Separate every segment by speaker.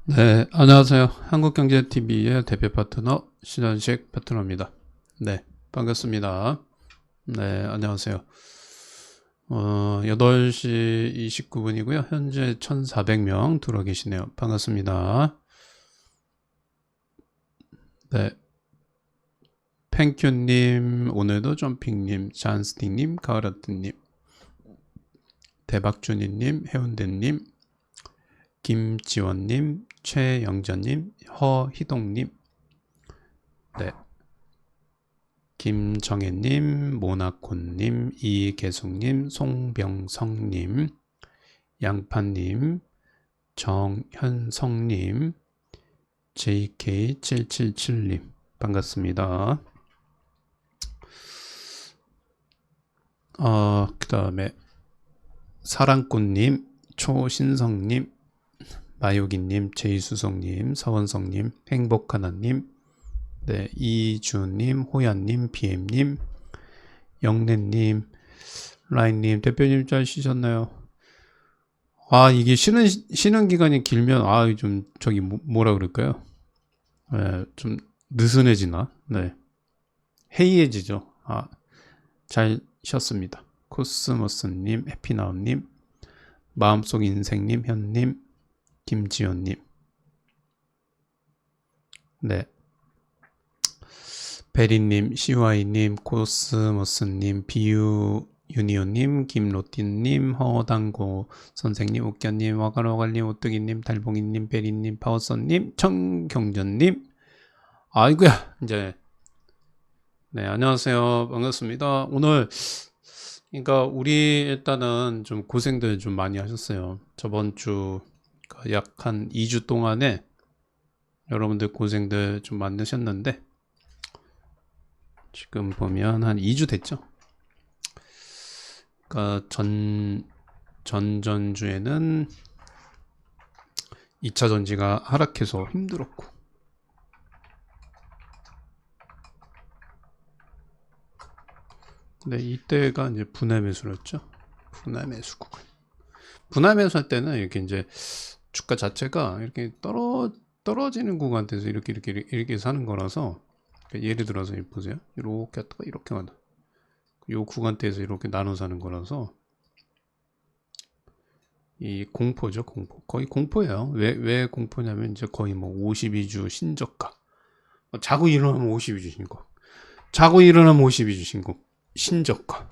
Speaker 1: 네, 안녕하세요. 한국경제TV의 대표 파트너 신현식 파트너입니다. 네, 반갑습니다. 네, 안녕하세요. 8시 29분이고요. 현재 1,400명 들어와 계시네요. 반갑습니다. 네, 펜큐님, 오늘도 점핑님, 잔스팅님, 가을아트님, 대박준이님, 해운대님, 김지원님, 최영전님, 허희동님, 네, 김정혜님, 모나콘님, 이계숙님, 송병성님, 양파님, 정현성님, JK777님 반갑습니다. 그 다음에 사랑꾼님, 초신성님, 마요기님, 제이수성님, 서원성님, 행복하나님, 네, 이주님, 호연님, 비엠님, 영래님, 라인님, 대표님 잘 쉬셨나요? 이게 쉬는 기간이 길면, 좀, 뭐라 그럴까요? 좀 느슨해지나? 네. 해이해지죠. 잘 쉬었습니다. 코스모스님, 해피나우님, 마음속 인생님, 현님, 김지연님. 네. 베리님, 시와이님, 코스모스님, 비유, 유니온님, 김로띠님, 허당고 선생님, 옥견님, 와가로갈님, 오뚜기님, 달봉이님, 베리님, 파워선님, 청경전님. 아이고야, 이제. 네, 안녕하세요. 반갑습니다. 오늘, 그러니까, 우리 일단은 좀 고생들 좀 많이 하셨어요. 저번 주, 약 한 2주 동안에 여러분들 고생들 좀 많으셨는데, 지금 보면 한 2주 됐죠? 그러니까 전전주에는 2차 전지가 하락해서 힘들었고, 근데 이때가 이제 분할 매수였죠. 분할 매수 구간. 분할 매수할 때는 이렇게 이제 주가 자체가 이렇게 떨어지는 구간에서 이렇게 사는 거라서, 그러니까 예를 들어서 보세요. 이렇게 했다가 이렇게 간다. 요 구간대에서 이렇게 나눠 사는 거라서 이 공포죠, 공포. 거의 공포예요. 왜 공포냐면 이제 거의 뭐 52주 신저가. 자고 일어나면 52주 신고. 자고 일어나면 52주 신고. 신저가.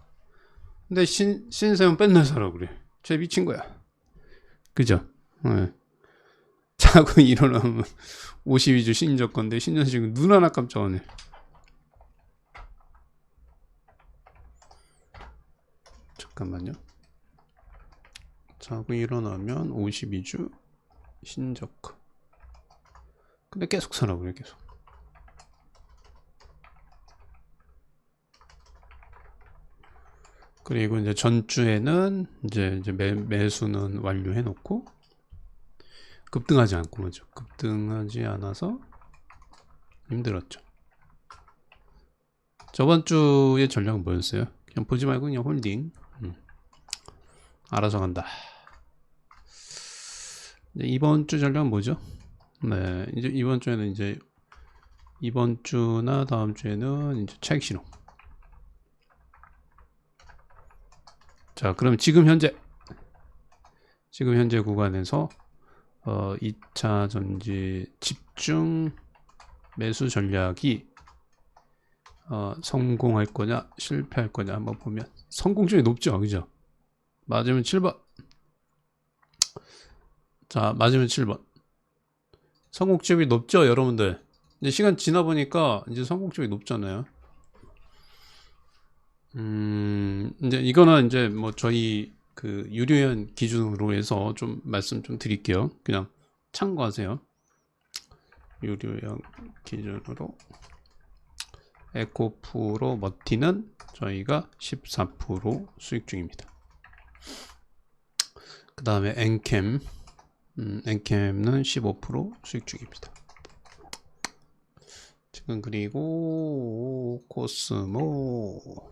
Speaker 1: 근데 신세면 맨날 사라 그래. 쟤 미친 거야. 그죠? 네. 자고 일어나면 52주 신저가인데 신년식 눈 하나 깜짝 안 해. 잠깐만요. 자고 일어나면 52주 신저가. 근데 계속 사라 그래, 계속. 그리고 이제 전주에는 이제 매수는 완료해 놓고 급등하지 않고 뭐죠. 급등하지 않아서 힘들었죠. 저번 주의 전략은 뭐였어요? 그냥 보지 말고 그냥 홀딩. 알아서 간다. 이제 이번 주 전략은 뭐죠? 네, 이제 이번 주에는 이제 이번 주나 다음 주에는 이제 차익 신호. 자, 그럼 지금 현재 구간에서 2차 전지 집중 매수 전략이 성공할 거냐 실패할 거냐 한번 보면 성공률이 높죠, 그죠? 맞으면 7번. 자, 맞으면 7번. 성공률이 높죠, 여러분들. 이제 시간 지나 보니까 이제 성공률이 높잖아요. 이제 이거는 이제 뭐 저희 그 유료연 기준으로 해서 좀 말씀 좀 드릴게요. 그냥 참고하세요. 유료연 기준으로 에코프로 머티는 저희가 14% 수익 중입니다. 그 다음에 엔캠 엔캠은 15% 수익 중입니다. 지금 그리고 코스모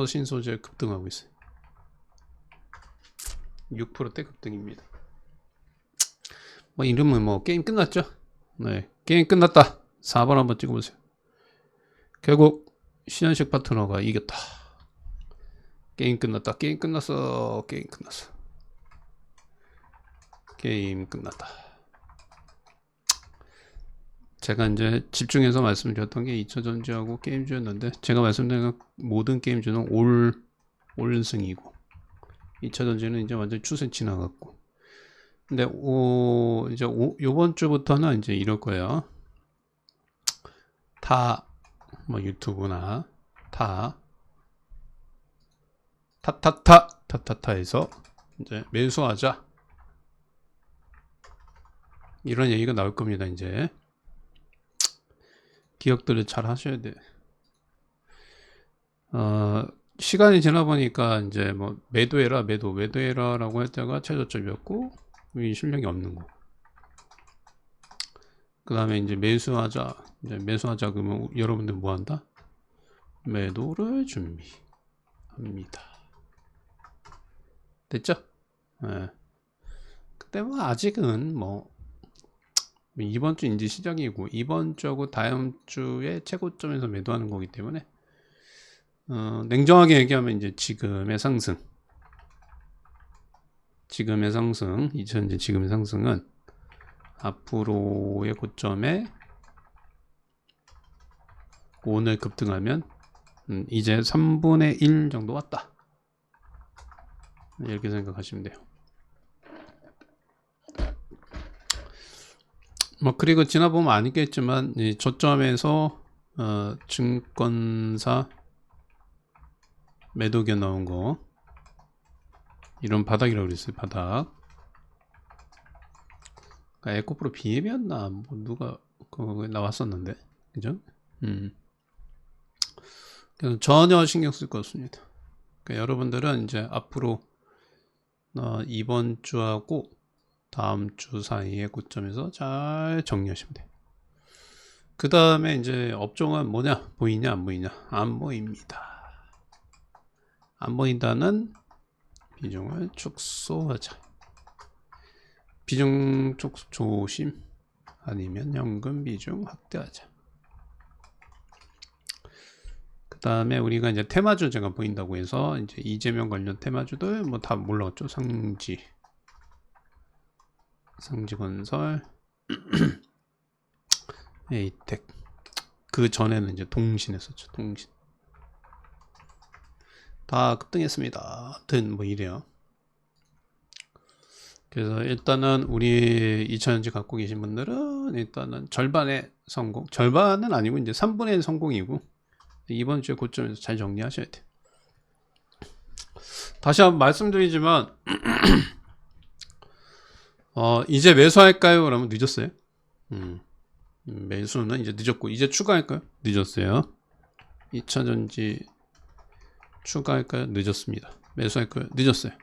Speaker 1: 신소재 급등하고 있어요. 6%대 급등입니다. 뭐 이러면 뭐 게임 끝났죠. 네, 게임 끝났다. 4번 한번 찍어보세요. 결국 신현식 파트너가 이겼다. 게임 끝났다. 게임 끝났어. 게임 끝났어. 게임 끝났다. 제가 이제 집중해서 말씀드렸던 게 2차 전지하고 게임주였는데, 제가 말씀드린 모든 게임주는 올승이고 2차 전지는 이제 완전 추세 지나갔고, 근데 이제 요번 주부터는 이제 이럴 거예요. 뭐 유튜브나 타타타에서 이제 매수하자, 이런 얘기가 나올 겁니다. 이제 기억들을 잘 하셔야 돼. 시간이 지나 보니까 이제 뭐 매도해라라고 할 때가 최저점이었고, 이 실력이 없는 거. 그 다음에 이제 매수하자 그러면 여러분들 뭐 한다? 매도를 준비합니다. 됐죠? 네. 그때 뭐 아직은 뭐 이번 주 이제 시작이고, 이번 주하고 다음 주에 최고점에서 매도하는 거기 때문에 냉정하게 얘기하면 이제 지금의 상승, 2000년 지금의 상승은 앞으로의 고점에 오늘 급등하면 이제 3분의 1 정도 왔다, 이렇게 생각하시면 돼요. 뭐 그리고 지나보면 아니겠지만 이 저점에서 증권사 매도견 나온 거, 이런 바닥이라고 그랬어요. 바닥. 에코프로 BM이었나 뭐 누가 그거 나왔었는데, 그죠? 그래서 전혀 신경 쓸 거 없습니다. 그러니까 여러분들은 이제 앞으로 이번 주하고 다음 주 사이의 고점에서 잘 정리하시면 돼요. 그 다음에 이제 업종은 뭐냐? 보이냐 안 보이냐? 안 보입니다. 안 보인다는 비중을 축소하자. 비중 축소 조심, 아니면 연금 비중 확대하자. 그 다음에 우리가 이제 테마주제가 보인다고 해서 이제 이재명 관련 테마주들 뭐 다 올라왔죠. 상지건설, 에이텍. 그 전에는 이제 동신 했었죠. 동신 다 급등했습니다. 하여튼 뭐 이래요. 그래서 일단은 우리 2차전지 갖고 계신 분들은 일단은 절반의 성공, 절반은 아니고 이제 3분의 1 성공이고, 이번 주에 고점에서 잘 정리하셔야 돼요. 다시 한번 말씀드리지만 이제 매수할까요? 그러면 늦었어요. 매수는 이제 늦었고, 이제 추가할까요? 늦었어요. 2차전지 추가할까요? 늦었습니다. 매수할까요? 늦었어요.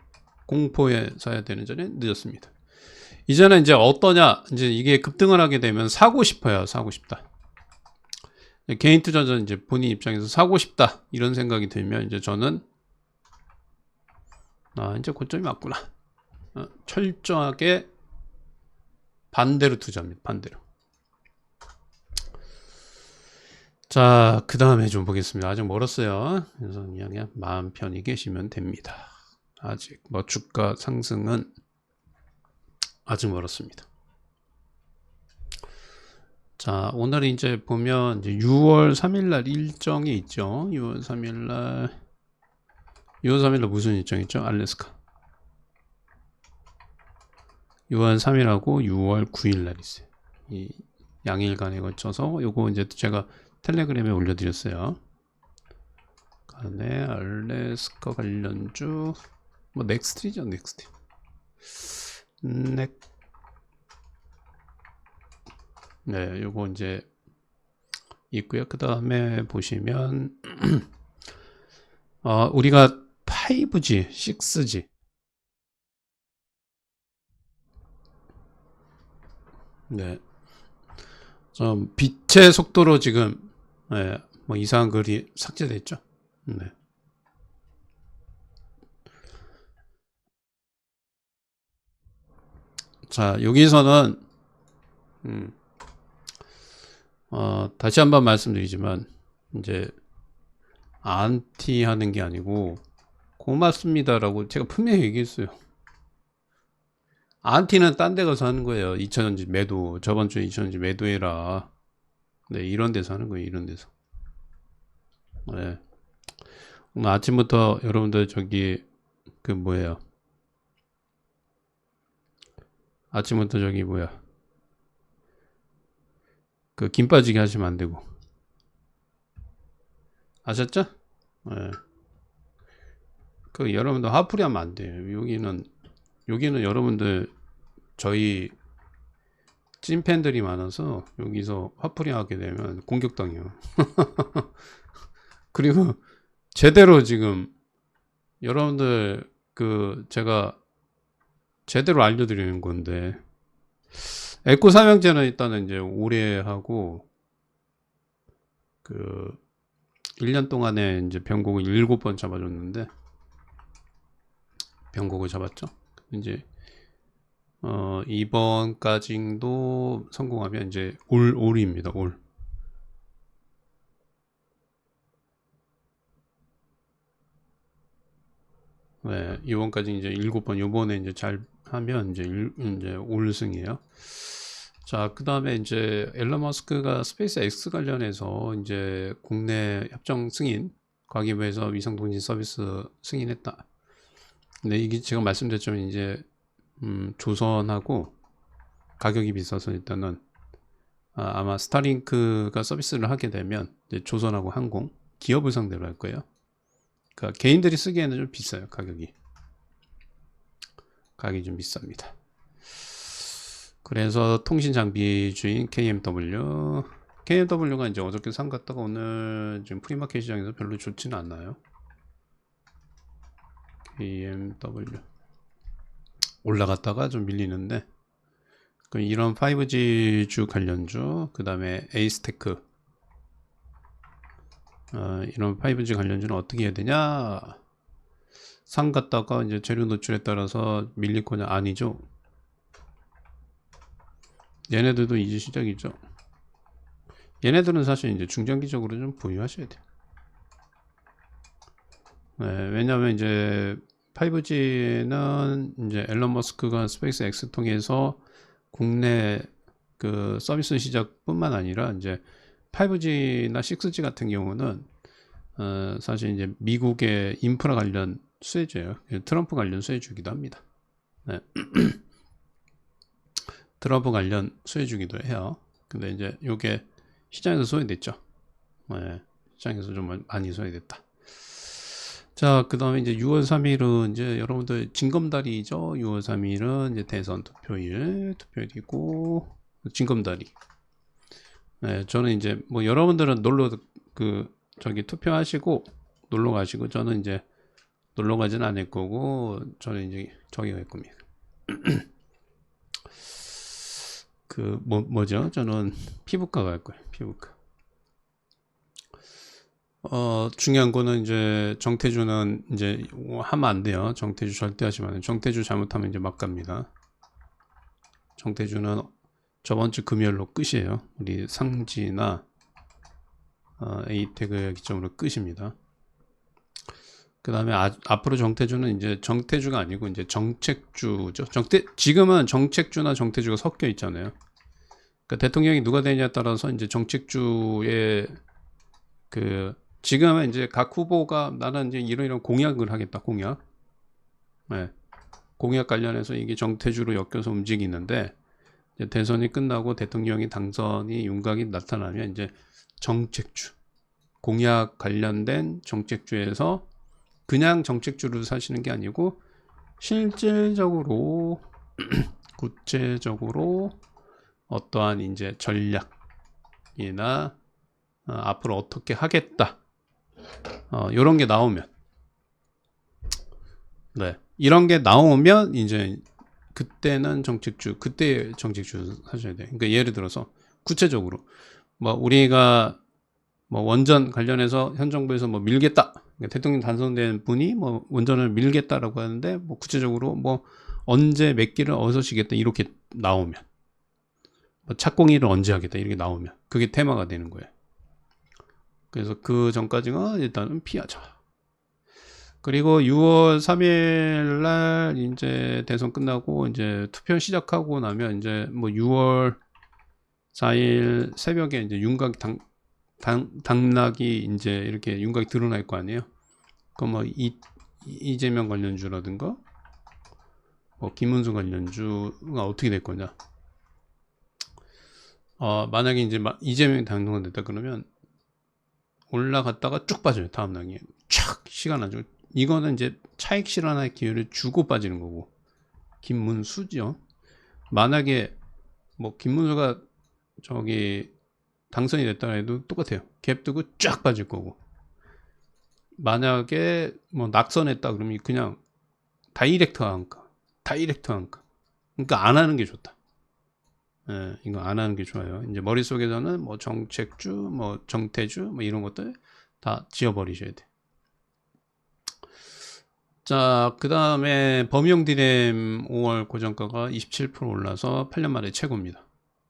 Speaker 1: 공포에 사야 되는 전에 늦었습니다. 이제는 이제 어떠냐, 이제 이게 급등을 하게 되면 사고 싶어요. 사고 싶다. 개인 투자자는 이제 본인 입장에서 사고 싶다, 이런 생각이 들면 이제 저는 이제 고점이 맞구나, 철저하게 반대로 투자합니다. 반대로. 자, 그 다음에 좀 보겠습니다. 아직 멀었어요. 그래서 그냥 마음 편히 계시면 됩니다. 아직 뭐 주가 상승은 아직 멀었습니다. 자, 오늘 이제 보면 이제 6월 3일날 일정이 있죠. 6월 3일날 무슨 일정 있죠? 알래스카. 6월 3일하고 6월 9일날 있어요. 이 양일간에 걸쳐서 요거 이제 제가 텔레그램에 올려드렸어요. 간에 알래스카 관련주 뭐 넥스트리죠. 넥스트. 네, 요거 이제 있고요. 그 다음에 보시면 우리가 5G, 6G 네, 좀 빛의 속도로 지금 뭐 이상한 글이 삭제됐죠. 네. 자, 여기서는 다시 한번 말씀드리지만 이제 안티 하는 게 아니고 고맙습니다라고 제가 분명히 얘기했어요. 안티는 딴 데 가서 하는 거예요. 2,000원지 매도, 저번 주에 2,000원지 매도해라. 네, 이런 데서 하는 거예요. 이런 데서. 네. 오늘 아침부터 여러분들 저기 그 뭐예요? 아침부터 저기 뭐야? 그 김 빠지게 하시면 안 되고. 아셨죠? 네. 그 여러분들 화풀이 하면 안 돼요. 여기는 여러분들 저희 찐팬들이 많아서 여기서 화풀이 하게 되면 공격당해요. 그리고 제대로 지금 여러분들 그 제가 제대로 알려드리는 건데 에코 삼형제는 일단은 이제 오래 하고 그 1년 동안에 이제 변곡을 7번 잡아줬는데 변곡을 잡았죠. 이제 이번까지도 성공하면 이제 올입니다. 올. 네, 이번까지 이제 7번, 요번에 이제 잘 하면 이제 올승이에요. 자, 그 다음에 이제 앨런 머스크가 스페이스 X 관련해서 이제 국내 협정 승인, 과기부에서 위성통신 서비스 승인했다. 근데 이게 제가 말씀드렸지만 이제 조선하고 가격이 비싸서 일단은 아마 스타링크가 서비스를 하게 되면 이제 조선하고 항공 기업을 상대로 할 거예요. 그러니까 개인들이 쓰기에는 좀 비싸요. 가격이 좀 비쌉니다. 그래서 통신 장비주인 KMW가 이제 어저께 상 갔다가 오늘 지금 프리마켓 시장에서 별로 좋지는 않나요? KMW 올라갔다가 좀 밀리는데 이런 5G 주 관련주, 그 다음에 에이스테크 이런 5G 관련주는 어떻게 해야 되냐? 상 갔다가 이제 재료 노출에 따라서 밀릴 거냐? 아니죠. 얘네들도 이제 시작이죠. 얘네들은 사실 이제 중장기적으로 좀 보유하셔야 돼요. 네, 왜냐하면 이제 5G는 이제 앨런 머스크가 스페이스 X 통해서 국내 그 서비스 시작뿐만 아니라 이제 5G나 6G 같은 경우는 사실 이제 미국의 인프라 관련 수혜주예요. 트럼프 관련 수혜주기도 합니다. 네. 트럼프 관련 수혜주기도 해요. 근데 이제 요게 시장에서 소외됐죠. 네. 시장에서 좀 많이 소외됐다. 자, 그 다음에 이제 6월 3일은 이제 여러분들 징검다리죠. 6월 3일은 이제 대선 투표일이고, 징검다리. 네, 저는 이제 뭐 여러분들은 저기 투표하시고 놀러 가시고, 저는 이제 놀러 가진 않을 거고, 저는 이제 저기 갈 겁니다. 뭐죠? 저는 피부과 갈 거예요. 피부과. 중요한 거는 이제 정태주는 이제 하면 안 돼요. 정태주 절대 하시면 안 돼요. 정태주 잘못하면 이제 막 갑니다. 정태주는 저번 주 금요일로 끝이에요. 우리 상지나 에이텍을 기점으로 끝입니다. 그 다음에 앞으로 정태주는 이제 정태주가 아니고 이제 정책주죠. 지금은 정책주나 정태주가 섞여 있잖아요. 그러니까 대통령이 누가 되냐에 따라서 이제 정책주의 지금은 이제 각 후보가 나는 이제 이런 공약을 하겠다. 공약. 네. 공약 관련해서 이게 정태주로 엮여서 움직이는데 이제 대선이 끝나고 대통령이 당선이 윤곽이 나타나면 이제 정책주. 공약 관련된 정책주에서 그냥 정책주를 사시는 게 아니고 실질적으로 구체적으로 어떠한 이제 전략이나 앞으로 어떻게 하겠다 이런 게 나오면 네 이런 게 나오면 이제 그때는 그때 정책주 사셔야 돼요. 그러니까 예를 들어서 구체적으로 뭐 우리가 뭐 원전 관련해서 현 정부에서 뭐 밀겠다. 그러니까 대통령 당선된 분이 뭐 원전을 밀겠다라고 하는데 뭐 구체적으로 뭐 언제 몇 기를 어디서 시겠다 이렇게 나오면 착공일을 언제 하겠다 이렇게 나오면 그게 테마가 되는 거예요. 그래서 그 전까지는 일단은 피하자. 그리고 6월 3일 날 이제 대선 끝나고 이제 투표 시작하고 나면 이제 뭐 6월 4일 새벽에 이제 윤곽 당락이 이제 이렇게 윤곽이 드러날 거 아니에요. 그 뭐 이재명 관련주라든가 뭐 김문수 관련주가 어떻게 될 거냐. 만약에 이제 이재명이 당선이 됐다 그러면 올라갔다가 쭉 빠져요. 다음 날에 촥 시간 안 주고. 이거는 이제 차익 실현할 기회를 주고 빠지는 거고. 김문수죠. 만약에 뭐 김문수가 저기 당선이 됐다 해도 똑같아요. 갭 뜨고 쫙 빠질 거고. 만약에 뭐 낙선했다 그러면 그냥 다이렉트 한가. 그러니까 안 하는 게 좋다. 예, 이거 안 하는 게 좋아요. 이제 머릿속에서는 뭐 정책주, 뭐 정태주, 뭐 이런 것들 다 지워버리셔야 돼. 자, 그 다음에 범용 디램 5월 고정가가 27% 올라서 8년 만에 최고입니다.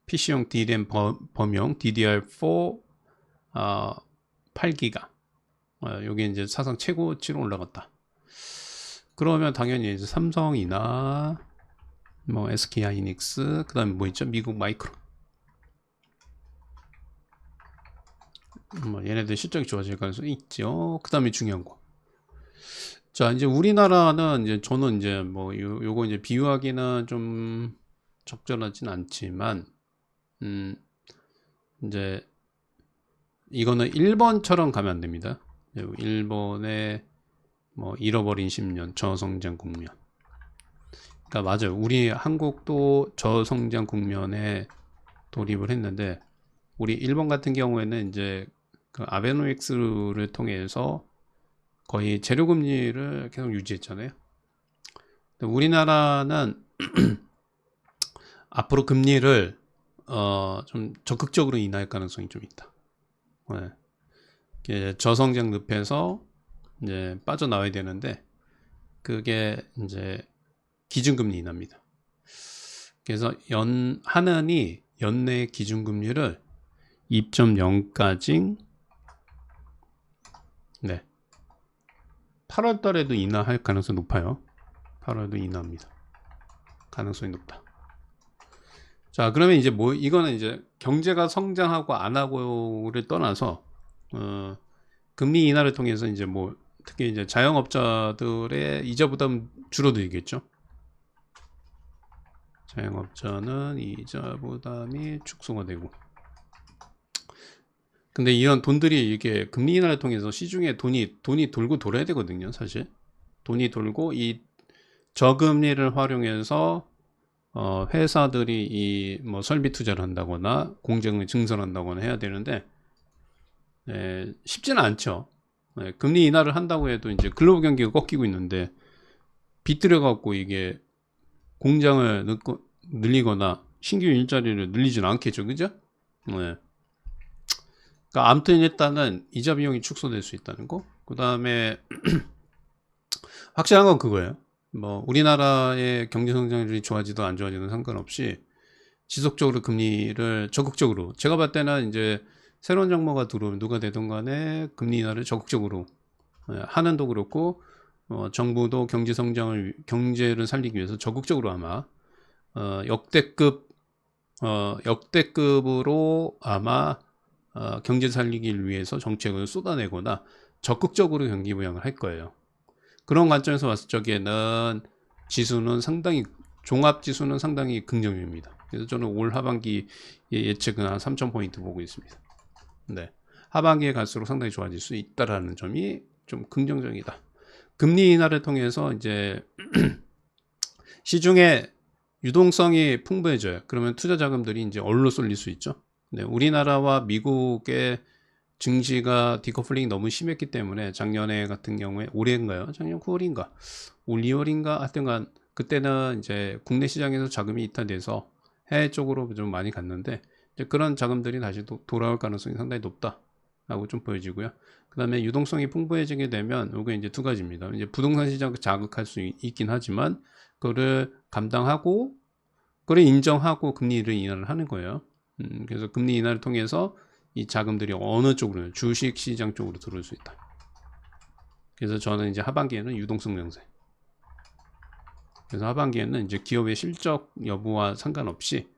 Speaker 1: PC용 디램 범용 DDR4 8기가. 여기 이제 사상 최고치로 올라갔다. 그러면 당연히 이제 삼성이나 뭐 SK 하이닉스, 그 다음에 뭐 있죠? 미국 마이크로. 뭐 얘네들 실적이 좋아질 가능성이 있죠. 그 다음에 중요한 거. 자, 이제 우리나라는 이제 저는 이제 뭐 요거 이제 비유하기는 좀 적절하진 않지만, 이제 이거는 일본처럼 가면 안 됩니다. 일본의 뭐 잃어버린 10년 저성장 국면. 그러니까 맞아요. 우리 한국도 저성장 국면에 돌입을 했는데, 우리 일본 같은 경우에는 이제 그 아베노믹스를 통해서 거의 재료금리를 계속 유지했잖아요. 우리나라는 앞으로 금리를 좀 적극적으로 인하할 가능성이 좀 있다. 네. 저성장 늪에서 이제 빠져나와야 되는데 그게 이제 기준금리 인하입니다. 그래서 하는이 연내 기준금리를 2.0까지 네. 8월 달에도 인하할 가능성이 높아요. 8월도 인하합니다. 가능성이 높다. 자, 그러면 이제 뭐 이거는 이제 경제가 성장하고 안 하고를 떠나서 금리 인하를 통해서 이제 뭐 특히 이제 자영업자들의 이자 부담 줄어들겠죠. 자영업자는 이자 부담이 축소가 되고. 근데 이런 돈들이 이게 금리 인하를 통해서 시중에 돈이 돌고 돌아야 되거든요, 사실. 돈이 돌고 이 저금리를 활용해서 회사들이 이 뭐 설비 투자를 한다거나 공정을 증설한다거나 해야 되는데 쉽지는 않죠. 금리 인하를 한다고 해도 이제 글로벌 경기가 꺾이고 있는데 빚들여 갖고 이게 공장을 늘리거나 신규 일자리를 늘리지는 않겠죠, 그죠? 네. 그러니까 아무튼 일단은 이자 비용이 축소될 수 있다는 거. 그 다음에 확실한 건 그거예요. 뭐 우리나라의 경제 성장률이 좋아지든 안 좋아지든 상관없이 지속적으로 금리를 적극적으로, 제가 봤을 때는 이제 새로운 정부가 들어오면 누가 되든 간에 금리 인하를 적극적으로 하는도 그렇고 정부도 경제를 살리기 위해서 적극적으로 아마 역대급으로 아마 경제 살리기를 위해서 정책을 쏟아내거나 적극적으로 경기 부양을 할 거예요. 그런 관점에서 봤을 적에는 종합지수는 상당히 긍정입니다. 그래서 저는 올 하반기 예측은 한 3,000포인트 보고 있습니다. 네. 하반기에 갈수록 상당히 좋아질 수 있다라는 점이 좀 긍정적이다. 금리 인하를 통해서 이제 시중에 유동성이 풍부해져요. 그러면 투자 자금들이 이제 얼로 쏠릴 수 있죠. 네, 우리나라와 미국의 증시가 디커플링이 너무 심했기 때문에 작년에 같은 경우에 올해인가요? 작년 9월인가? 올 2월인가? 하여튼간 그때는 이제 국내 시장에서 자금이 이탈돼서 해외 쪽으로 좀 많이 갔는데 이제 그런 자금들이 다시 돌아올 가능성이 상당히 높다라고 좀 보여지고요. 그 다음에 유동성이 풍부해지게 되면 이게 이제 두 가지입니다. 이제 부동산 시장을 자극할 수 있긴 하지만 그거를 감당하고 그걸 인정하고 금리를 인하를 하는 거예요. 그래서 금리 인하를 통해서 이 자금들이 어느 쪽으로 주식 시장 쪽으로 들어올 수 있다. 그래서 저는 이제 하반기에는 유동성 명세. 그래서 하반기에는 이제 기업의 실적 여부와 상관없이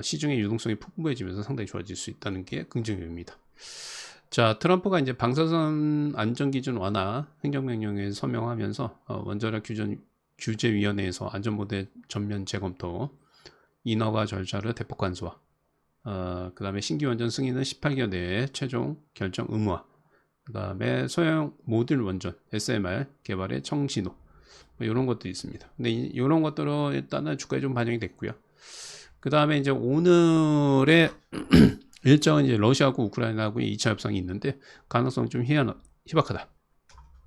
Speaker 1: 시중의 유동성이 풍부해지면서 상당히 좋아질 수 있다는 게 긍정적입니다. 자, 트럼프가 이제 방사선 안전기준 완화 행정명령에 서명하면서 원자력 규제위원회에서 안전모델 전면 재검토, 인허가 절차를 대폭 간소화, 그 다음에 신규 원전 승인은 18개월 내에 최종 결정 의무화, 그 다음에 소형 모듈 원전 SMR 개발의 청신호, 이런 것도 있습니다. 근데 이런 것들은 일단은 주가에 좀 반영이 됐고요. 그 다음에 이제 오늘의 일정은 이제 러시아하고 우크라이나하고의 2차 협상이 있는데 가능성이 좀 희박하다.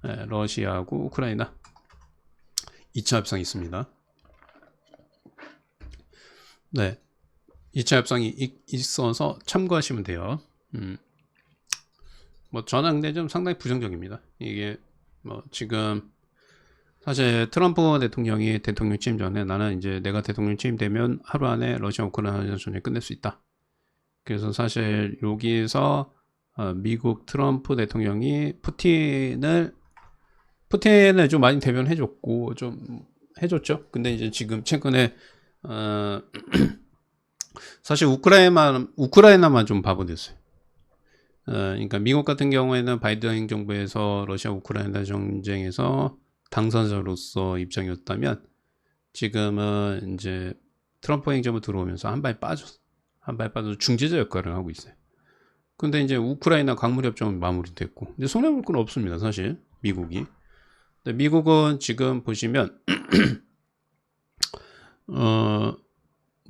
Speaker 1: 네, 러시아하고 우크라이나 2차 협상이 있습니다. 네, 2차 협상이 있어서 참고하시면 돼요. 뭐 저는 근데 좀 상당히 부정적입니다. 이게 뭐 지금 사실 트럼프 대통령이 대통령 취임 전에 나는 이제 내가 대통령 취임되면 하루 안에 러시아 우크라이나 전쟁 끝낼 수 있다. 그래서 사실 여기서 미국 트럼프 대통령이 푸틴을 좀 많이 대변해줬고 좀 해줬죠. 근데 이제 지금 최근에 사실 우크라이나만 좀 바보 됐어요. 그러니까 미국 같은 경우에는 바이든 행정부에서 러시아 우크라이나 전쟁에서 당선자로서 입장이었다면 지금은 이제 트럼프 행정부 들어오면서 한 발 빠져서 중재자 역할을 하고 있어요. 근데 이제 우크라이나 광물 협정은 마무리됐고, 근데 손해볼 건 없습니다, 사실 미국이. 근데 미국은 지금 보시면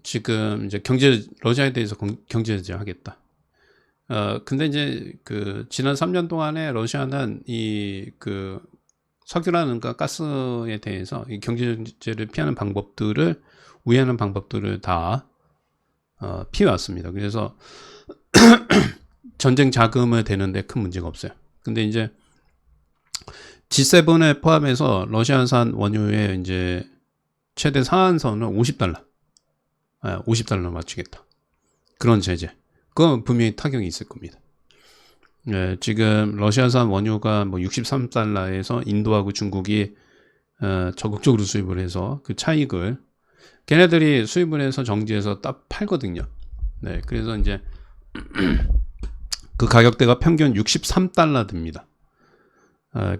Speaker 1: 지금 이제 러시아에 대해서 경제 제재하겠다. 근데 이제 그 지난 3년 동안에 러시아는 그 석유라든가 가스에 대해서 이 경제제재를 피하는 방법들을 우회하는 방법들을 다 피해왔습니다. 그래서 전쟁 자금을 대는데 큰 문제가 없어요. 근데 이제 G7을 포함해서 러시아산 원유의 이제 최대 상한선은 50달러, 50달러 맞추겠다. 그런 제재. 그건 분명히 타격이 있을 겁니다. 네, 지금 러시아산 원유가 뭐 63달러에서 인도하고 중국이 적극적으로 수입을 해서 그 차익을 걔네들이 수입을 해서 정지해서 딱 팔거든요. 네, 그래서 이제 그 가격대가 평균 63달러 듭니다.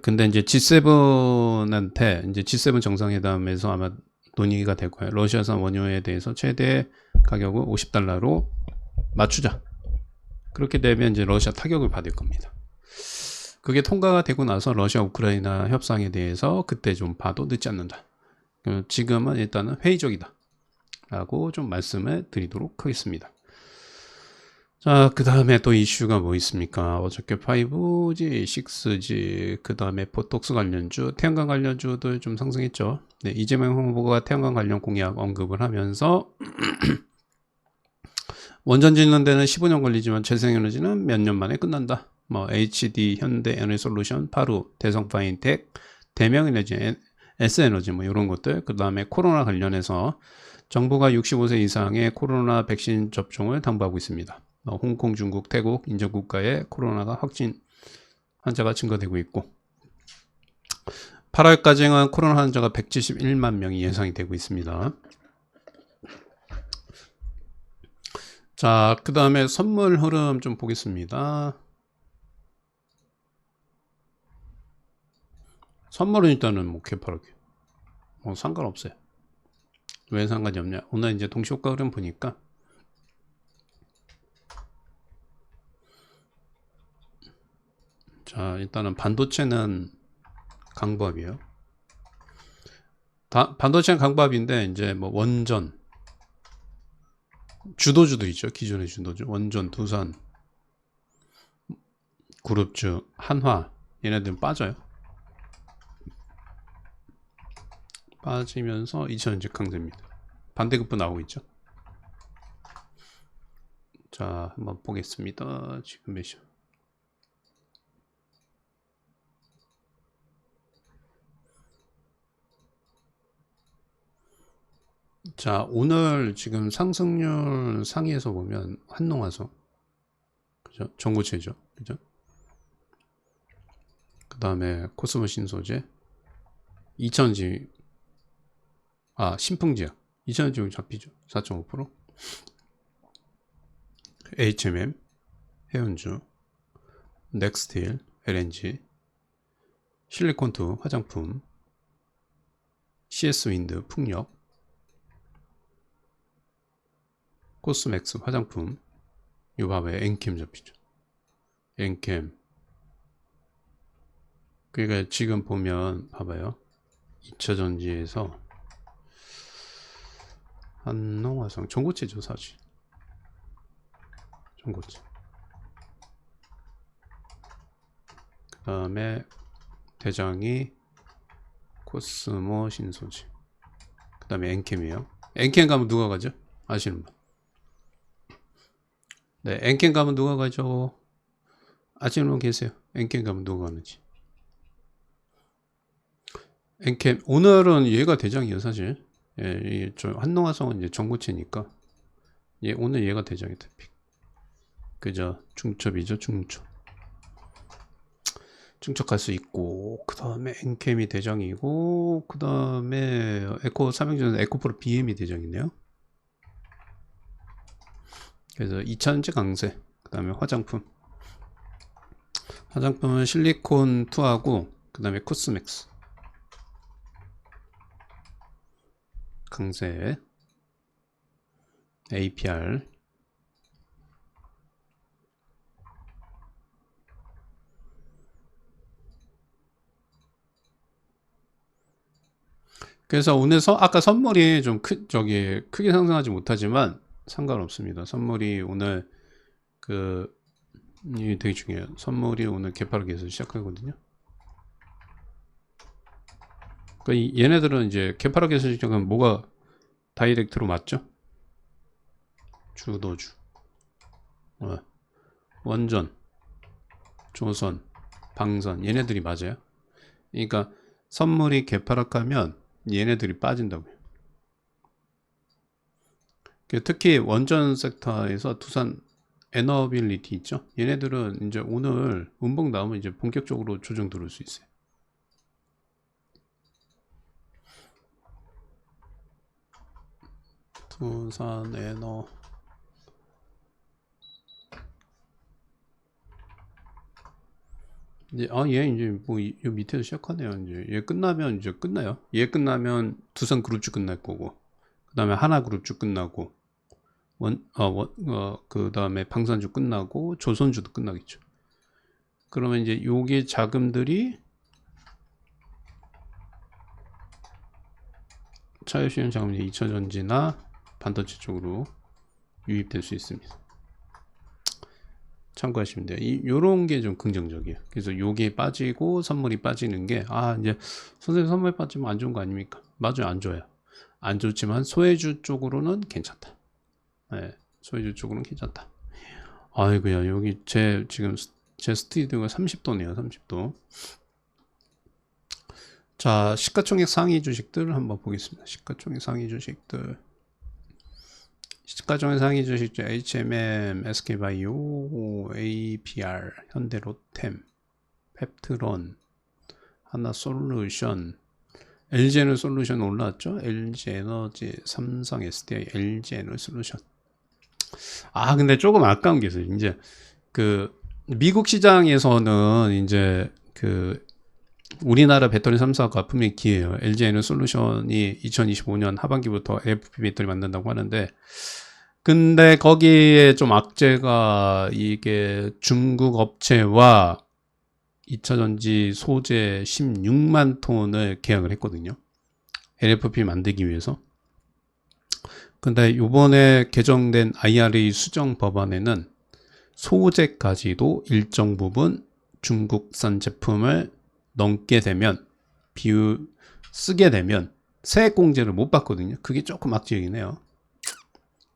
Speaker 1: 근데 이제 G7한테 이제 G7 정상회담에서 아마 논의가 될 거예요. 러시아산 원유에 대해서 최대 가격을 50달러로 맞추자. 그렇게 되면 이제 러시아 타격을 받을 겁니다. 그게 통과가 되고 나서 러시아 우크라이나 협상에 대해서 그때 좀 봐도 늦지 않는다. 지금은 일단은 회의적이다 라고 좀 말씀을 드리도록 하겠습니다. 자, 그 다음에 또 이슈가 뭐 있습니까? 어저께 5G, 6G, 그 다음에 포톡스 관련주, 태양광 관련주들 좀 상승했죠. 네, 이재명 후보가 태양광 관련 공약 언급을 하면서 원전 짓는 데는 15년 걸리지만 재생에너지는 몇 년 만에 끝난다. 뭐 HD, 현대 에너지솔루션, 파루, 대성파인텍, 대명에너지, S에너지 뭐 이런 것들. 그 다음에 코로나 관련해서 정부가 65세 이상의 코로나 백신 접종을 당부하고 있습니다. 홍콩, 중국, 태국 인접국가에 코로나가 확진 환자가 증가되고 있고 8월까지는 코로나 환자가 171만 명이 예상이 되고 있습니다. 자, 그 다음에 선물 흐름 좀 보겠습니다. 선물은 일단은 뭐 개파랗게 뭐 상관없어요. 왜 상관이 없냐? 오늘 이제 동시효과 흐름 보니까 자, 일단은 반도체는 강보합이에요. 반도체는 강보합인데 이제 뭐 원전 주도주들 있죠. 기존의 주도주 원전, 두산, 그룹주, 한화 얘네들은 빠져요. 빠지면서 2차전지 강세입니다. 반대급부 나오고 있죠. 자, 한번 보겠습니다. 지금 몇 시? 자, 오늘 지금 상승률 상위에서 보면 한농화성, 그죠? 전고체죠, 그죠? 그 다음에 코스모 신소재, 이천지, 신풍지약, 이천지 잡히죠, 4.5%. HMM, 해운주, 넥스틸, LNG, 실리콘투, 화장품, CS윈드, 풍력, 코스맥스, 화장품, 요 봐봐요. 엔캠 잡히죠. 엔캠. 그러니까 지금 보면 봐봐요. 2차전지에서 한농화성, 전고체죠 사실. 전고체. 그 다음에 대장이 코스모 신소재. 그 다음에 엔캠이에요. 엔캠 가면 누가 가죠? 아시는 분? 네, 엔캠 가면 누가 가죠? 아시는 분 계세요? 엔캠 가면 누가 가는지. 엔캠 오늘은 얘가 대장이에요 사실. 예, 저 한농화성은 이제 전고체니까. 예, 오늘 얘가 대장이 대픽. 그죠? 중첩이죠, 중첩. 중첩할 수 있고, 그 다음에 엔캠이 대장이고, 그 다음에 에코 삼형전에서 에코프로 BM이 대장이네요. 그래서 2차전지 강세, 그 다음에 화장품. 화장품은 실리콘2하고, 그 다음에 코스맥스. 강세, APR. 그래서 오늘 아까 선물이 좀 크게 상승하지 못하지만 상관없습니다. 선물이 오늘 이게 되게 중요해요. 선물이 오늘 개파를 계속 시작하거든요. 그러니까 얘네들은 이제 개파를 계속 시작하면 뭐가 다이렉트로 맞죠? 주도주, 원전, 조선, 방선 얘네들이 맞아요. 그러니까 선물이 개파락하면 얘네들이 빠진다고요. 특히 원전 섹터에서 두산 에너빌리티 있죠. 얘네들은 이제 오늘 운봉 나오면 이제 본격적으로 조정 들어올 수 있어요. 두산 에너 이제 얘 이제 뭐 이 밑에서 시작하네요. 이제 얘 끝나면 이제 끝나요. 얘 끝나면 두산 그룹주 끝날 거고, 그 다음에 하나 그룹주 끝나고, 그 다음에 방산주 끝나고 조선주도 끝나겠죠. 그러면 이제 요게 자금들이 차유시현 자금 2차전지나 반도체 쪽으로 유입될 수 있습니다. 참고하시면 돼요. 요런 게 좀 긍정적이에요. 그래서 요게 빠지고 선물이 빠지는 게, 이제 선생님 선물 빠지면 안 좋은 거 아닙니까? 맞아요. 안 좋아요. 안 좋지만 소외주 쪽으로는 괜찮다. 네, 소외주 쪽으로는 괜찮다. 아이고야, 여기 지금 제 스튜디오가 30도네요. 30도. 자, 시가총액 상위 주식들 한번 보겠습니다. 시가총액 상위 주식들. 시가총액 상위 주식들 HMM, SK바이오, APR, 현대로템, 펩트론, 하나솔루션, LG에너솔루션 올라왔죠? LG에너지, 삼성, SDI, LG에너솔루션. 근데 조금 아까운 게 있어요. 이제 미국 시장에서는 이제 우리나라 배터리 3사가 분명히 기회예요. LG에너솔루션이 2025년 하반기부터 LFP 배터리 만든다고 하는데, 근데 거기에 좀 악재가 이게 중국 업체와 2차전지 소재 16만 톤을 계약을 했거든요. LFP 만들기 위해서. 근데 요번에 개정된 IRA 수정 법안에는 소재까지도 일정 부분 중국산 제품을 넘게 되면 쓰게 되면 세액공제를 못 받거든요. 그게 조금 악재이긴 해요.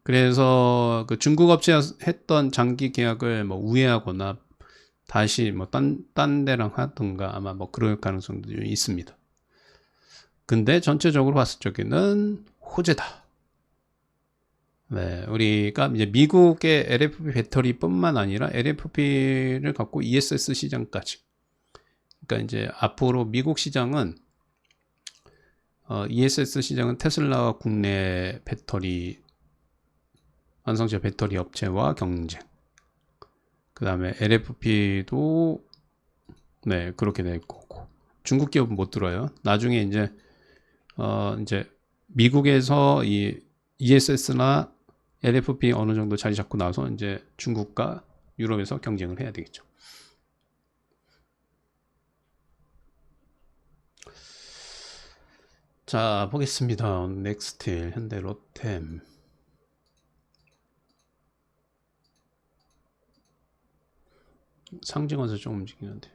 Speaker 1: 그래서 중국 업체가 했던 장기 계약을 우회하거나 다시 딴 데랑 하던가 아마 그럴 가능성도 있습니다. 근데 전체적으로 봤을 적에는 호재다. 네, 우리가 이제 미국의 LFP 배터리뿐만 아니라 LFP를 갖고 ESS 시장까지. 그러니까 이제 앞으로 미국 시장은 ESS 시장은 테슬라와 국내 배터리 완성체 배터리 업체와 경쟁. 그 다음에 LFP도 네 그렇게 될 거고 중국 기업은 못 들어요. 나중에 이제 미국에서 이 ESS나 LFP 어느 정도 자리 잡고 나서 이제 중국과 유럽에서 경쟁을 해야 되겠죠. 자 보겠습니다. 넥스틸, 현대, 로템. 상징원서 좀 움직이는데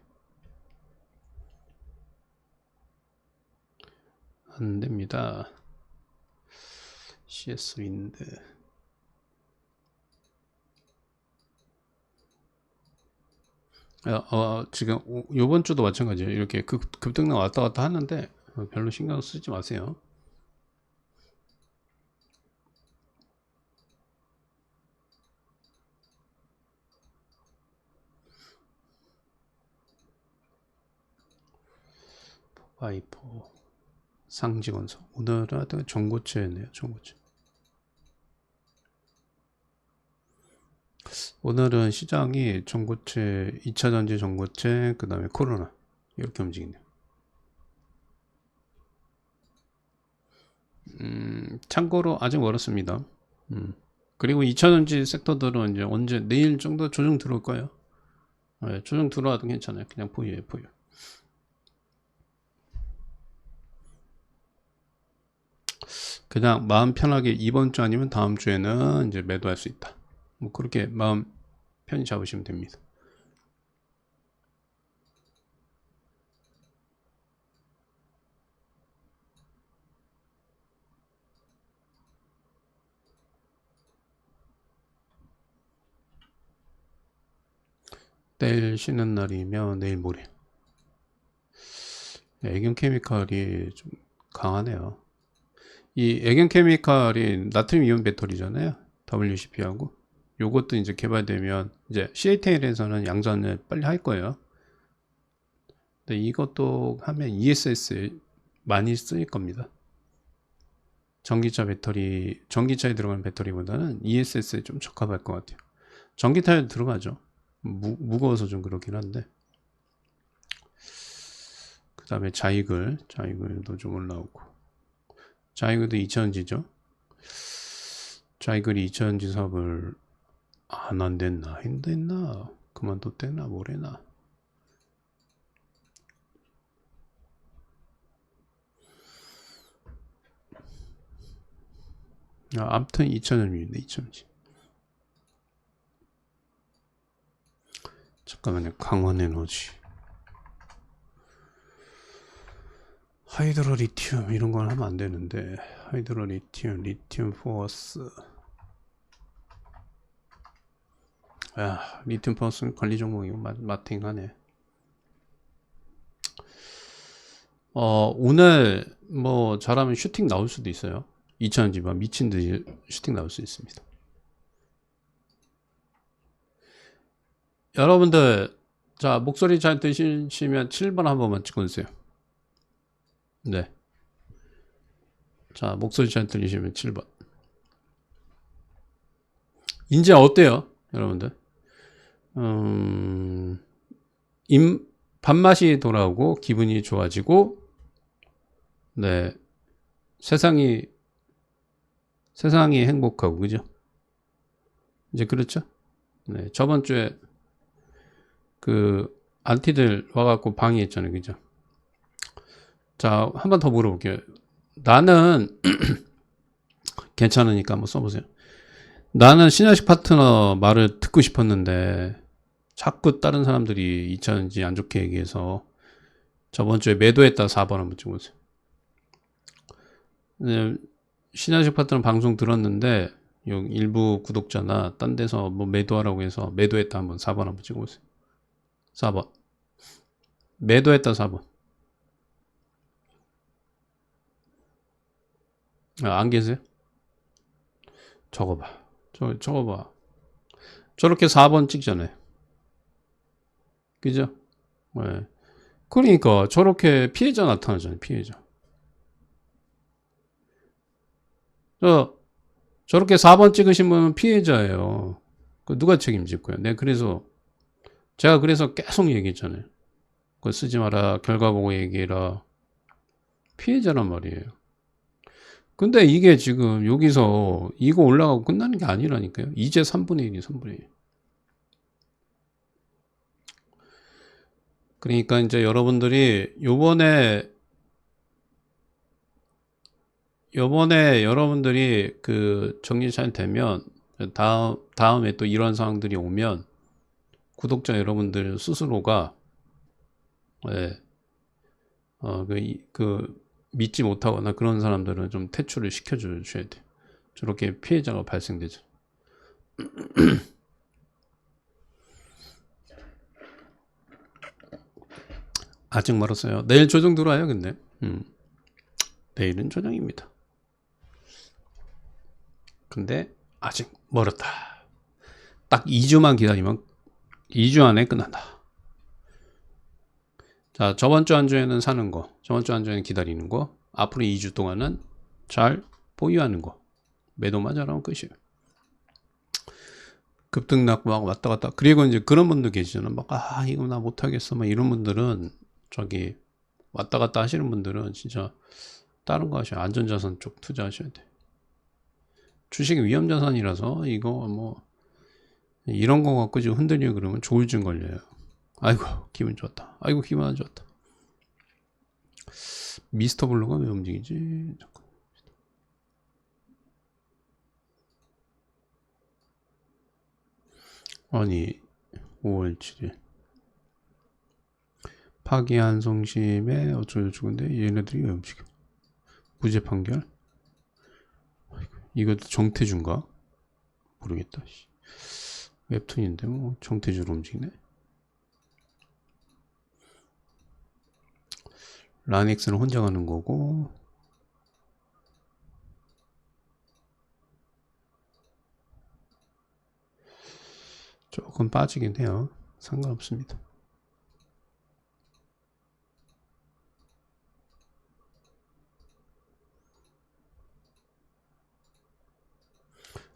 Speaker 1: 안 됩니다. CS 윈드. 지금 요번 주도 마찬가지예요. 이렇게 급등락 왔다 갔다 하는데 별로 신경 쓰지 마세요. 와이퍼, 상징원석. 오늘은 전고체네요. 전고체. 오늘은 시장이 전고체, 2차전지 전고체, 그 다음에 코로나 이렇게 움직이네요. 참고로 아직 멀었습니다. 그리고 2차전지 섹터들은 이제 언제 내일 정도 조정 들어올 거예요. 네, 조정 들어와도 괜찮아요. 그냥 보유해 보유. 그냥 마음 편하게 이번 주 아니면 다음 주에는 이제 매도할 수 있다. 뭐 그렇게 마음 편히 잡으시면 됩니다. 내일 쉬는 날이면 내일 모레. 애경 케미칼이 좀 강하네요. 이 애경 케미칼이 나트륨 이온 배터리잖아요. WCP하고. 요것도 이제 개발되면 이제 CATL에서는 양산을 빨리 할 거예요. 근데 이것도 하면 ESS 많이 쓰일 겁니다. 전기차에 들어가는 배터리보다는 ESS에 좀 적합할 것 같아요. 전기차에 들어가죠. 무거워서 좀 그렇긴 한데. 그 다음에 자이글도 좀 올라오고. 자이글도 2차전지죠. 자이글이 2차전지 사업을 안 한댔나 했나 그만뒀댔나 뭐래나. 아무튼 2차전지입니다. 2차전지. 잠깐만요. 강원에너지, 하이드로 리튬 이런 건 하면 안 되는데. 하이드로 리튬, 리튬 포어스. 리튬 포어스는 관리 종목이고 마팅하네. 오늘 뭐 잘하면 슈팅 나올 수도 있어요. 2차전지만 미친 듯이 슈팅 나올 수 있습니다. 여러분들, 자, 목소리 잘 들으시면 7번 한 번만 찍어주세요. 네. 자, 목소리 잘 들리시면 7번. 이제 어때요, 여러분들? 밥맛이 돌아오고 기분이 좋아지고, 네, 세상이 행복하고, 그죠? 이제 그렇죠? 네, 저번 주에 그 안티들 와갖고 방해했잖아요, 그죠? 자, 한 번 더 물어볼게요. 나는 괜찮으니까 한번 써보세요. 나는 신야식 파트너 말을 듣고 싶었는데 자꾸 다른 사람들이 2차전지 안 좋게 얘기해서 저번 주에 매도했다 4번 한번 찍어보세요. 신야식 파트너 방송 들었는데 일부 구독자나 딴 데서 뭐 매도하라고 해서 매도했다 한번 4번 한번 찍어보세요. 4번. 매도했다 4번. 안 계세요? 적어봐. 적어봐. 저렇게 4번 찍잖아요. 그죠? 네. 그러니까 저렇게 피해자 나타나잖아요. 피해자. 저렇게 4번 찍으신 분은 피해자예요. 누가 책임질 거예요? 제가 그래서 계속 얘기했잖아요. 그거 쓰지 마라. 결과 보고 얘기해라. 피해자란 말이에요. 근데 이게 지금 여기서 이거 올라가고 끝나는 게 아니라니까요. 이제 3분의 1이 3분의 1. 그러니까 이제 여러분들이 요번에 여러분들이 그 정리 잘 되면 다음에 또 이런 상황들이 오면 구독자 여러분들 스스로가 예, 믿지 못하거나 그런 사람들은 좀 퇴출을 시켜줘야 돼. 저렇게 피해자가 발생되죠. 아직 멀었어요. 내일 조정 들어와요, 근데. 내일은 조정입니다. 근데 아직 멀었다. 딱 2주만 기다리면 2주 안에 끝난다. 자, 저번 주 한 주에는 사는 거, 저번 주 한 주에는 기다리는 거, 앞으로 2주 동안은 잘 보유하는 거. 매도만 잘하면 끝이에요. 급등락 막 왔다 갔다. 그리고 이제 그런 분들 계시잖아. 막, 이거 나 못하겠어. 막 이런 분들은 저기 왔다 갔다 하시는 분들은 진짜 다른 거 하셔야 안전자산 쪽 투자하셔야 돼. 주식이 위험자산이라서 이거 뭐 이런 거 갖고 지금 흔들려 그러면 조울증 걸려요. 아이고 기분 좋았다. 아이고 기분 안 좋았다. 미스터 블루가 왜 움직이지? 잠깐. 아니 5월 7일 파기한 성심에 어쩌고저쩌고인데 얘네들이 왜 움직여? 무죄 판결? 이것도 정태준가? 모르겠다. 웹툰인데 뭐 정태준으로 움직이네. 라넥스는 혼자 가는 거고 조금 빠지긴 해요. 상관없습니다.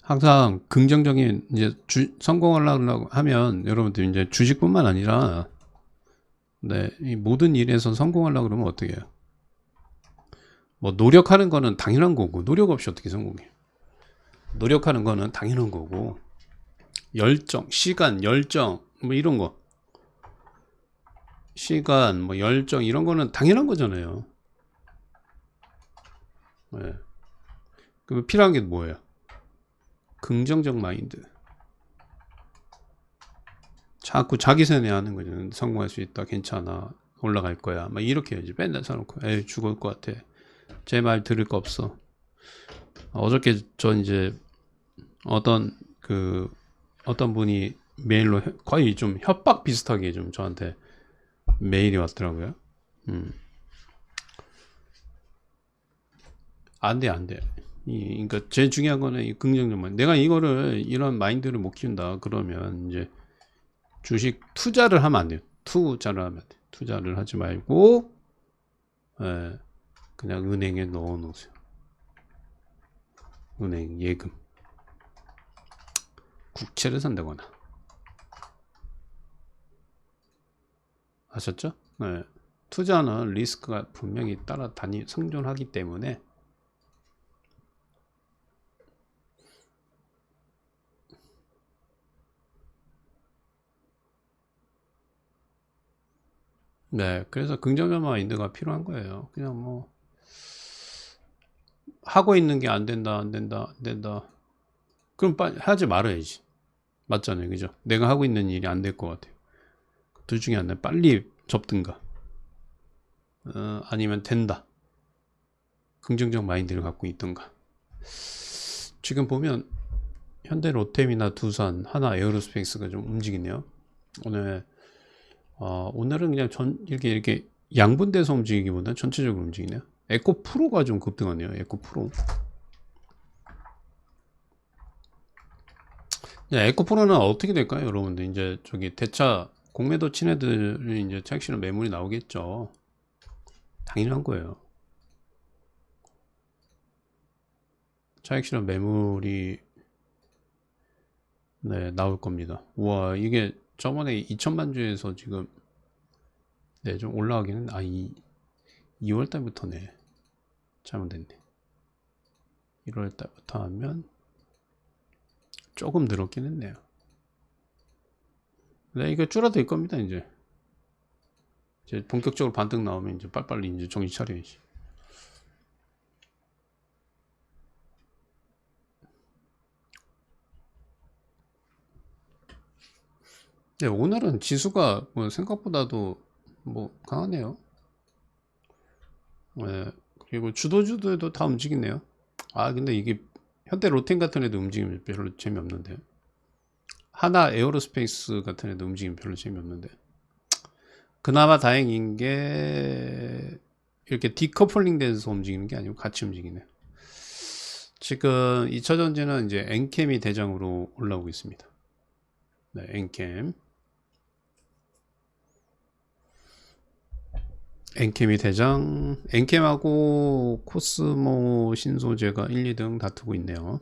Speaker 1: 항상 긍정적인 이제 성공하려고 하면 여러분들 이제 주식뿐만 아니라 이 모든 일에서 성공하려고 그러면 어떻게 해요? 뭐 노력하는 거는 당연한 거고 노력 없이 어떻게 성공해요? 노력하는 거는 당연한 거고 열정, 시간, 열정 뭐 이런 거 시간, 뭐 열정 이런 거는 당연한 거잖아요. 네. 그럼 필요한 게 뭐예요? 긍정적 마인드. 자꾸 자기 세뇌하는 거죠. 성공할 수 있다, 괜찮아, 올라갈 거야. 막 이렇게 해야지. 맨날 사놓고, 에이 죽을 것 같아. 제 말 들을 거 없어. 어저께 전 이제 어떤 분이 메일로 거의 좀 협박 비슷하게 좀 저한테 메일이 왔더라고요. 안 돼. 그러니까 제일 중요한 거는 이 긍정적 마인드. 내가 이런 마인드를 못 키운다 그러면 이제 주식 투자를 하면 안 돼요. 투자를 하면 안 돼요. 투자를 하지 말고 그냥 은행에 넣어 놓으세요. 은행 예금, 국채를 산다거나. 아셨죠? 네. 투자는 리스크가 분명히 생존하기 때문에 네, 그래서 긍정적 마인드가 필요한 거예요. 그냥 뭐 하고 있는 게 안 된다. 그럼 빨리 하지 말아야지. 맞잖아요, 그죠? 내가 하고 있는 일이 안 될 것 같아요. 둘 중에 하나 빨리 접든가, 아니면 된다. 긍정적 마인드를 갖고 있던가. 지금 보면 현대 로템이나 두산, 하나 에어로스페이스가 좀 움직이네요. 오늘은 그냥 이렇게 양분돼서 움직이기보다는 전체적으로 움직이네요. 에코프로가 좀 급등하네요. 에코프로. 에코프로는 어떻게 될까요, 여러분들? 이제 저기 대차 공매도 친 애들이 이제 차익 실현 매물이 나오겠죠. 당연한 거예요. 차익 실현 매물이 네, 나올 겁니다. 우와, 이게 저번에 2천만 주에서 지금 네, 좀 올라가기는 2월 달부터네. 잘못됐네. 1월 달부터 하면 조금 늘었긴 했네요. 네, 이거 줄어들 겁니다, 이제 본격적으로 반등 나오면 이제 빨리빨리 이제 정신 차려야지. 네, 오늘은 지수가 뭐 생각보다도 뭐 강하네요. 네, 그리고 주도주들도 다 움직이네요. 근데 이게 현대 로템 같은 애도 움직이면 별로 재미없는데, 하나 에어로스페이스 같은 애도 움직이면 별로 재미없는데, 그나마 다행인 게 이렇게 디커플링 돼서 움직이는 게 아니고 같이 움직이네요. 지금 2차전지는 이제 엔캠이 대장으로 올라오고 있습니다. 네, 엔캠이 대장. 엔캠하고 코스모 신소재가 1, 2등 다투고 있네요.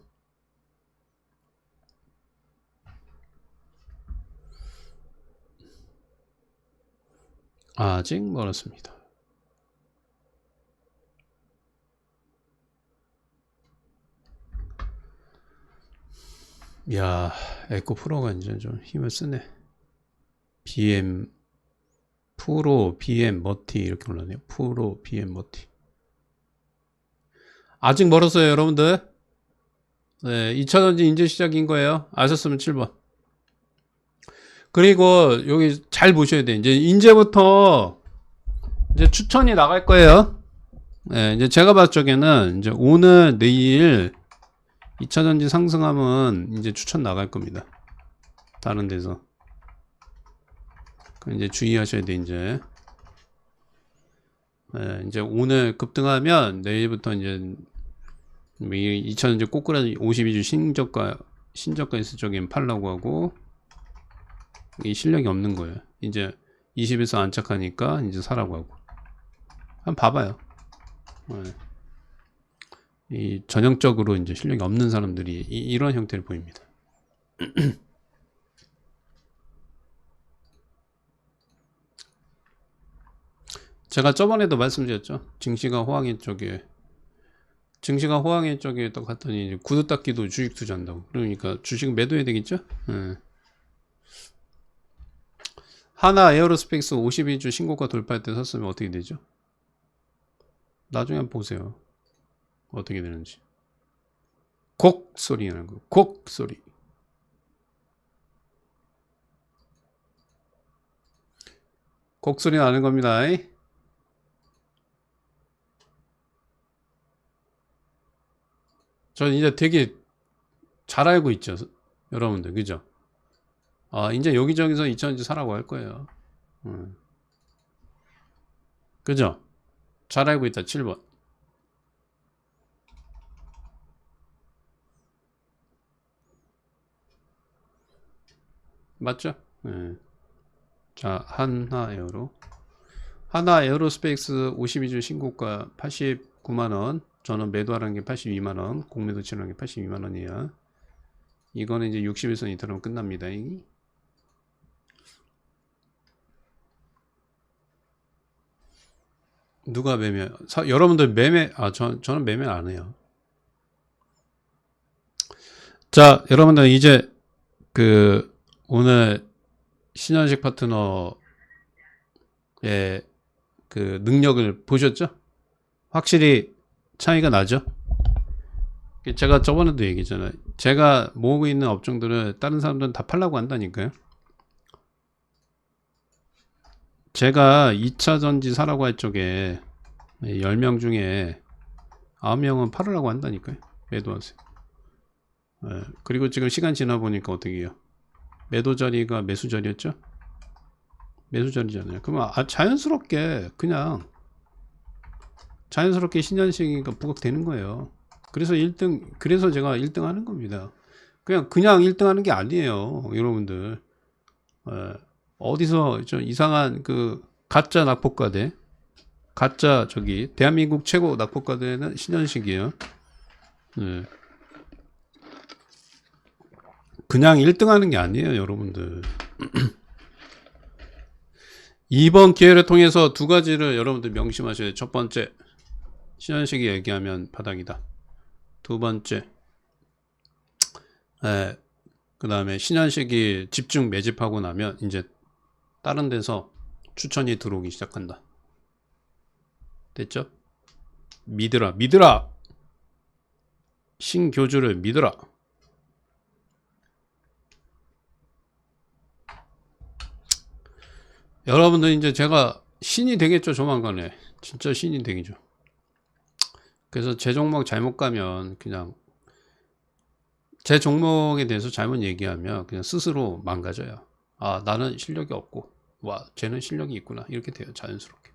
Speaker 1: 아직 멀었습니다. 야, 에코프로가 이제 좀 힘을 쓰네. BM 프로, BM 머티 이렇게 올라네요. 프로, BM 머티. 아직 멀었어요, 여러분들. 네, 2차전지 이제 시작인 거예요. 아셨으면 7번. 그리고 여기 잘 보셔야 돼. 이제부터 이제 추천이 나갈 거예요. 네, 이제 제가 봤을 적에는 이제 오늘, 내일 2차전지 상승하면 이제 추천 나갈 겁니다. 다른 데서. 이제 주의하셔야 돼, 이제. 네, 이제 오늘 급등하면 내일부터 이제 2차전지 꼬꾸라지 52주 신저가 있을 적엔 팔라고 하고, 이 실력이 없는 거예요. 이제 20에서 안착하니까 이제 사라고 하고. 한번 봐봐요. 네. 이 전형적으로 이제 실력이 없는 사람들이 이런 형태를 보입니다. 제가 저번에도 말씀드렸죠. 증시가 호황인 쪽에 딱 갔더니 구두 닦기도 주식 투자한다고. 그러니까 주식 매도해야 되겠죠? 네. 하나 에어로스페이스 52주 신고가 돌파할 때 샀으면 어떻게 되죠? 나중에 한번 보세요. 어떻게 되는지. 곡 소리 나는 거. 곡 소리. 곡 소리 나는 겁니다. 저는 이제 되게 잘 알고 있죠, 여러분들. 그죠? 이제 여기저기서 2차전지 사라고 할 거예요. 그죠? 잘 알고 있다. 7번. 맞죠? 네. 자, 하나 에어로스페이스 52주 신고가 89만원. 저는 매도하라는 게 82만원. 공매도 치라는 게 82만원이야. 이거는 이제 60일선 이탈하면 끝납니다. 누가 매매? 여러분들 매매? 저는 매매 안 해요. 자, 여러분들 이제 오늘 신현식 파트너의 그 능력을 보셨죠? 확실히 차이가 나죠? 제가 저번에도 얘기했잖아요. 제가 모으고 있는 업종들을 다른 사람들은 다 팔라고 한다니까요. 제가 2차전지 사라고 할 적에 10명 중에 9명은 팔으라고 한다니까요. 매도하세요. 그리고 지금 시간 지나 보니까 어떻게 해요? 매도 자리가 매수 자리였죠? 매수 자리잖아요. 그러면 자연스럽게 신현식이가 부각되는 거예요. 그래서 제가 1등 하는 겁니다. 그냥 1등 하는 게 아니에요. 여러분들. 예, 어디서 좀 이상한 그 가짜 낙폭과대, 가짜 저기 대한민국 최고 낙폭과대는 신현식이에요. 예. 그냥 1등 하는 게 아니에요, 여러분들. 이번 기회를 통해서 두 가지를 여러분들 명심하셔야 돼요. 첫 번째, 신현식이 얘기하면 바닥이다. 두 번째, 그 다음에 신현식이 집중 매집하고 나면 이제 다른 데서 추천이 들어오기 시작한다. 됐죠? 믿으라, 믿으라! 신교주를 믿으라! 여러분들 이제 제가 신이 되겠죠, 조만간에. 진짜 신이 되겠죠. 그래서 제 종목 잘못 가면 그냥 제 종목에 대해서 잘못 얘기하면 그냥 스스로 망가져요. 아, 나는 실력이 없고, 와, 쟤는 실력이 있구나. 이렇게 돼요, 자연스럽게.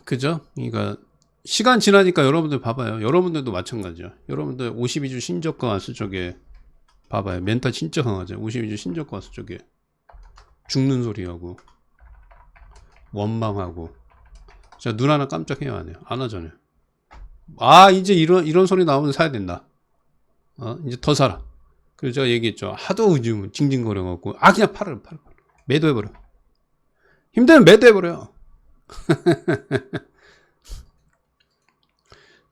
Speaker 1: 그죠? 그러니까 시간 지나니까 여러분들 봐봐요. 여러분들도 마찬가지야. 여러분들 52주 신저가 왔을 적에 봐봐요. 멘탈 진짜 강하죠. 52주 신저가 왔을 적에 죽는 소리하고 원망하고 진짜 눈 하나 깜짝해요 안 해요? 안 하잖아요. 아, 이제 이런 소리 나오면 사야 된다. 이제 더 사라. 그래서 제가 얘기했죠. 하도 요즘 징징거려갖고 그냥 팔아. 매도해버려. 힘들면 매도해버려.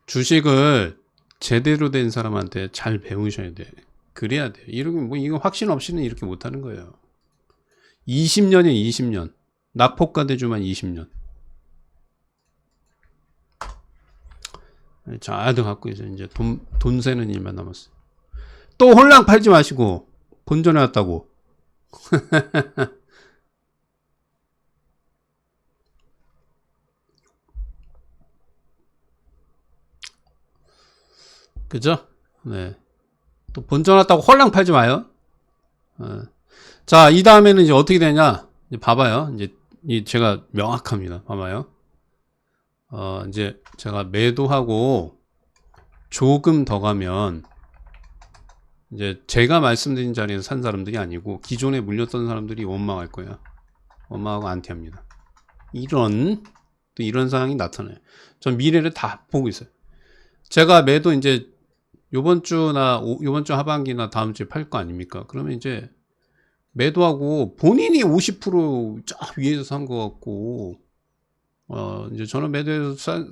Speaker 1: 주식을 제대로 된 사람한테 잘 배우셔야 돼. 그래야 돼. 이러면 뭐 이거 확신 없이는 이렇게 못하는 거예요. 20년이에요, 20년. 낙폭과대주만 20년. 자들 갖고 있어요. 이제 돈 세는 일만 남았어요. 또 홀랑 팔지 마시고 본전해 왔다고. 그죠? 네. 또 본전 왔다고 홀랑 팔지 마요. 자, 이 다음에는 이제 어떻게 되냐? 이제 봐봐요. 이제 제가 명확합니다. 봐봐요. 이제 제가 매도하고 조금 더 가면 이제 제가 말씀드린 자리에서 산 사람들이 아니고 기존에 물렸던 사람들이 원망할 거예요. 원망하고 안티합니다. 또 이런 상황이 나타나요. 전 미래를 다 보고 있어요. 제가 매도 이제 요번 주 하반기나 다음 주에 팔 거 아닙니까? 그러면 이제 매도하고 본인이 50%쫙 위에서 산 거 같고 이제 저는 매도해서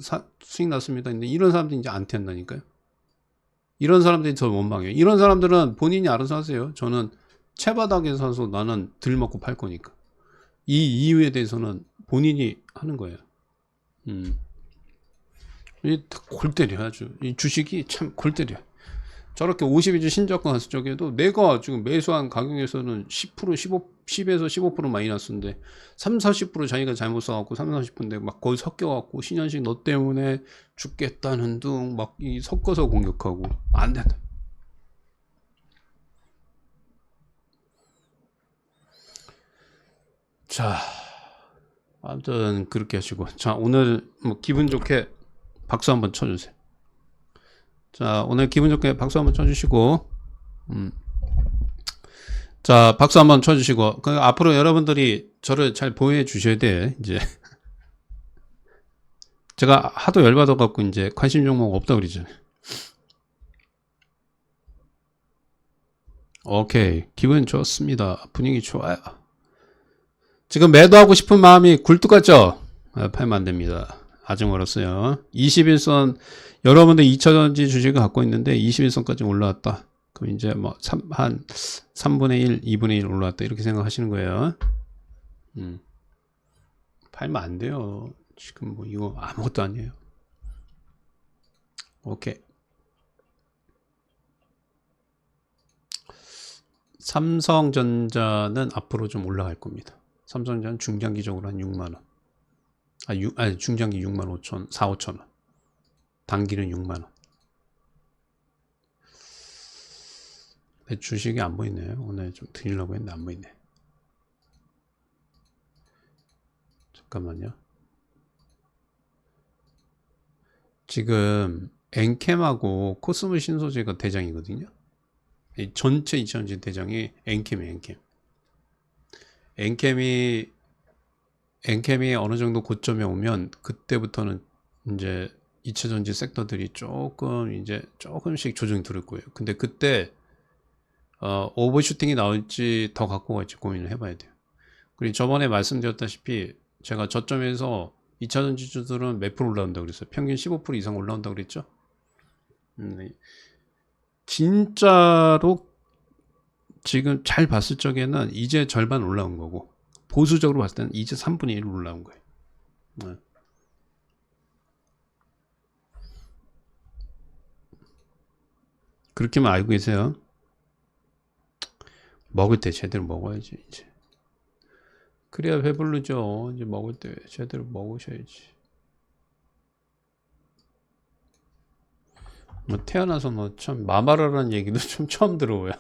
Speaker 1: 수익 났습니다. 근데 이런 사람들이 이제 안티한다니까요. 이런 사람들이 더 원망해요. 이런 사람들은 본인이 알아서 하세요. 저는 채바닥에 사서 나는 들 먹고 팔 거니까. 이 이유에 대해서는 본인이 하는 거예요. 골 때려 아주. 이 주식이 참 골 때려. 저렇게 52주 신저가 갔을 적에도 내가 지금 매수한 가격에서는 10%, 10에서 15% 마이너스인데 3, 40% 자기가 잘못 써갖고 3, 40%인데 막 거의 섞여갖고 신현식 너 때문에 죽겠다는 둥 막 이 섞어서 공격하고 안 된다. 자, 아무튼 그렇게 하시고 자, 오늘 뭐 기분 좋게 박수 한번 쳐주세요. 자, 오늘 기분 좋게 박수 한번 쳐주시고 자, 박수 한번 쳐주시고 앞으로 여러분들이 저를 잘 보호해 주셔야 돼. 이제 제가 하도 열받아 갖고 이제 관심 종목 없다 그러잖아요. 오케이, 기분 좋습니다. 분위기 좋아요. 지금 매도하고 싶은 마음이 굴뚝 같죠? 팔면 안 됩니다. 아직 멀었어요. 21선 여러분들 2차전지 주식을 갖고 있는데 21선까지 올라왔다. 그럼 이제 뭐 한 3분의 1, 2분의 1 올라왔다 이렇게 생각하시는 거예요. 팔면 안 돼요. 지금 뭐 이거 아무것도 아니에요. 오케이. 삼성전자는 앞으로 좀 올라갈 겁니다. 삼성전자는 중장기적으로 한 6만원. 중장기 6만 5천, 4, 5천원. 단기는 6만원. 내 주식이 안 보이네요. 오늘 좀 드리려고 했는데 안 보이네. 잠깐만요. 지금 엔캠하고 코스모 신소재가 대장이거든요. 이 전체 2000지 대장이 엔캠이에요. 엔캠이 엔캠이 어느 정도 고점에 오면 그때부터는 이제 2차전지 섹터들이 조금 이제 조금씩 조정이 들을 거예요. 근데 그때 오버슈팅이 나올지 더 갖고 갈지 고민을 해봐야 돼요. 그리고 저번에 말씀드렸다시피 제가 저점에서 2차전 지수들은 몇 프로 올라온다고 그랬어요? 평균 15% 이상 올라온다고 그랬죠? 진짜로 지금 잘 봤을 적에는 이제 절반 올라온 거고 보수적으로 봤을 때는 이제 3분의 1 올라온 거예요. 네. 그렇게만 알고 계세요. 먹을 때 제대로 먹어야지 이제. 그래야 배부르죠. 이제 먹을 때 제대로 먹으셔야지. 뭐 태어나서 뭐 참 마바라라는 얘기도 좀 처음 들어봐요.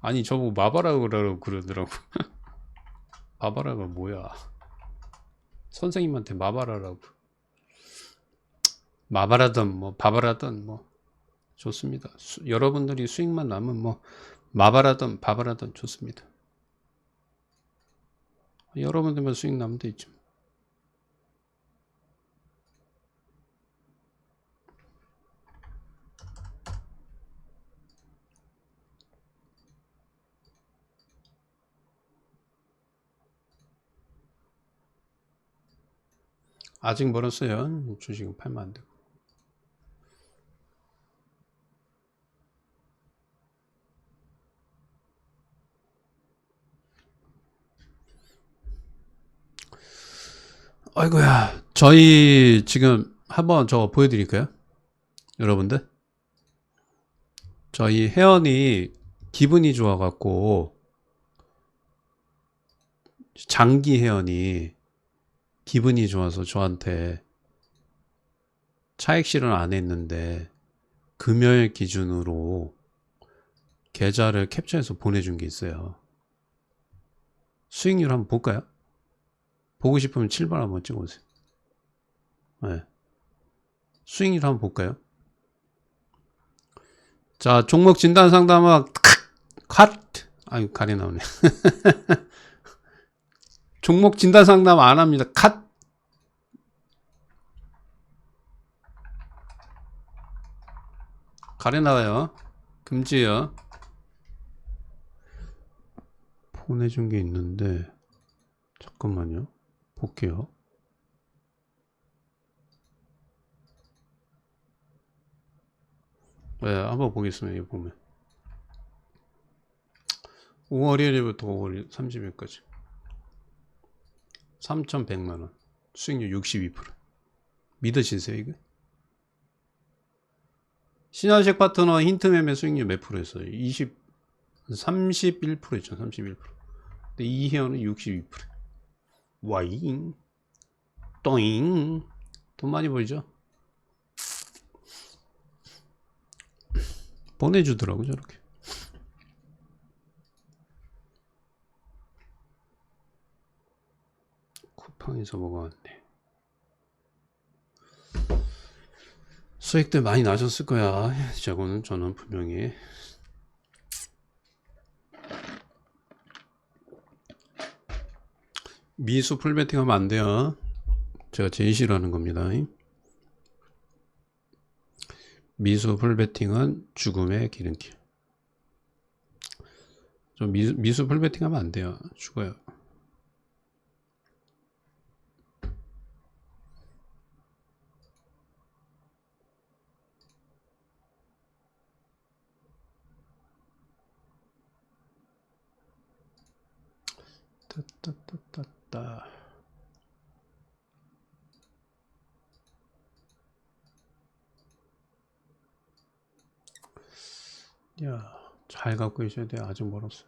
Speaker 1: 아니 저보고 마바라고 그러더라고. 마바라가 뭐야? 선생님한테 마바라라고. 마바라든 뭐 바바라든 뭐 좋습니다. 여러분들이 수익만 나면 뭐 마바라든 바바라든 좋습니다. 여러분들만 수익 나면 되죠. 아직 멀었어요. 주식은 팔면 안 되고. 아이고야. 저희 지금 한번 저거 보여드릴까요? 여러분들? 저희 혜연이 기분이 좋아갖고 장기 혜연이 기분이 좋아서 저한테 차익 실현 안 했는데 금요일 기준으로 계좌를 캡처해서 보내준 게 있어요. 수익률 한번 볼까요? 보고 싶으면 7번 한번 찍어보세요. 네. 수익률 한번 볼까요? 자, 종목 진단 상담학 컷! 아유, 가리 나오네. 종목 진단 상담 안 합니다. 컷! 가리 나와요. 금지요. 보내준 게 있는데, 잠깐만요. 볼게요. 네, 한번 보겠습니다. 이거 보면. 5월 1일부터 5월 30일까지. 3,100만원. 수익률 62%. 믿으시세요, 이거? 신한식 파트너 힌트 매매 수익률 몇 프로였어요? 31%였죠, 31%. 근데 이혜원은 62%. 와잉. 또잉. 돈 많이 벌죠? 보내주더라고, 저렇게. 쿠팡에서 먹어왔네. 수익들 많이 나셨을 거야. 저는 분명히. 미수 풀베팅 하면 안 돼요. 제가 제일 싫어하는 겁니다. 미수 풀베팅은 죽음의 기름길. 좀 미수 풀베팅 하면 안 돼요. 죽어요. 따따따따따. 야, 잘 갖고 있어야 돼. 아직 멀었어.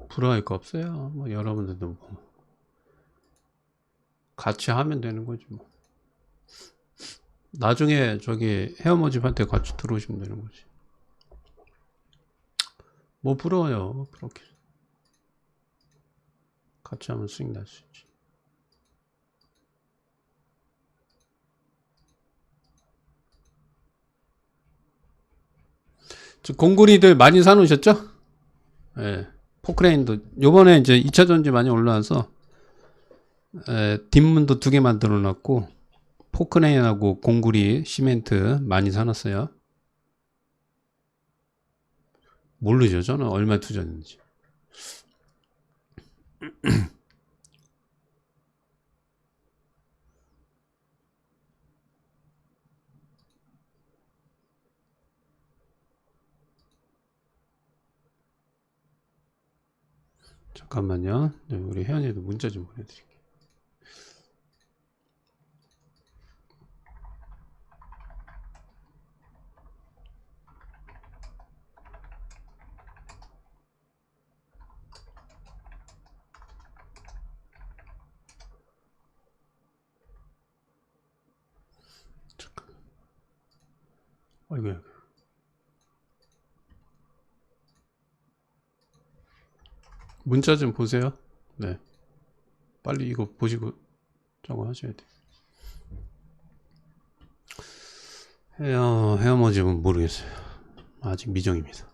Speaker 1: 부러워할 거 없어요. 뭐 여러분들도 뭐 같이 하면 되는 거지 뭐. 나중에 저기 헤어모집한테 같이 들어오시면 되는 거지. 뭐 부러워요. 그렇게 같이 하면 수익 날 수 있지. 공구리들 많이 사놓으셨죠? 예. 포크레인도 요번에 이제 2차 전지 많이 올라와서 뒷문도 2개 만들어 놨고 포크레인하고 공구리 시멘트 많이 사놨어요. 모르죠. 저는 얼마 투자했는지. 잠깐만요. 우리 혜연이도 문자 좀 보내드릴게요. 잠깐. 아이고. 문자 좀 보세요. 네. 빨리 이거 보시고 저거 하셔야 돼요. 헤어모집은 모르겠어요. 아직 미정입니다.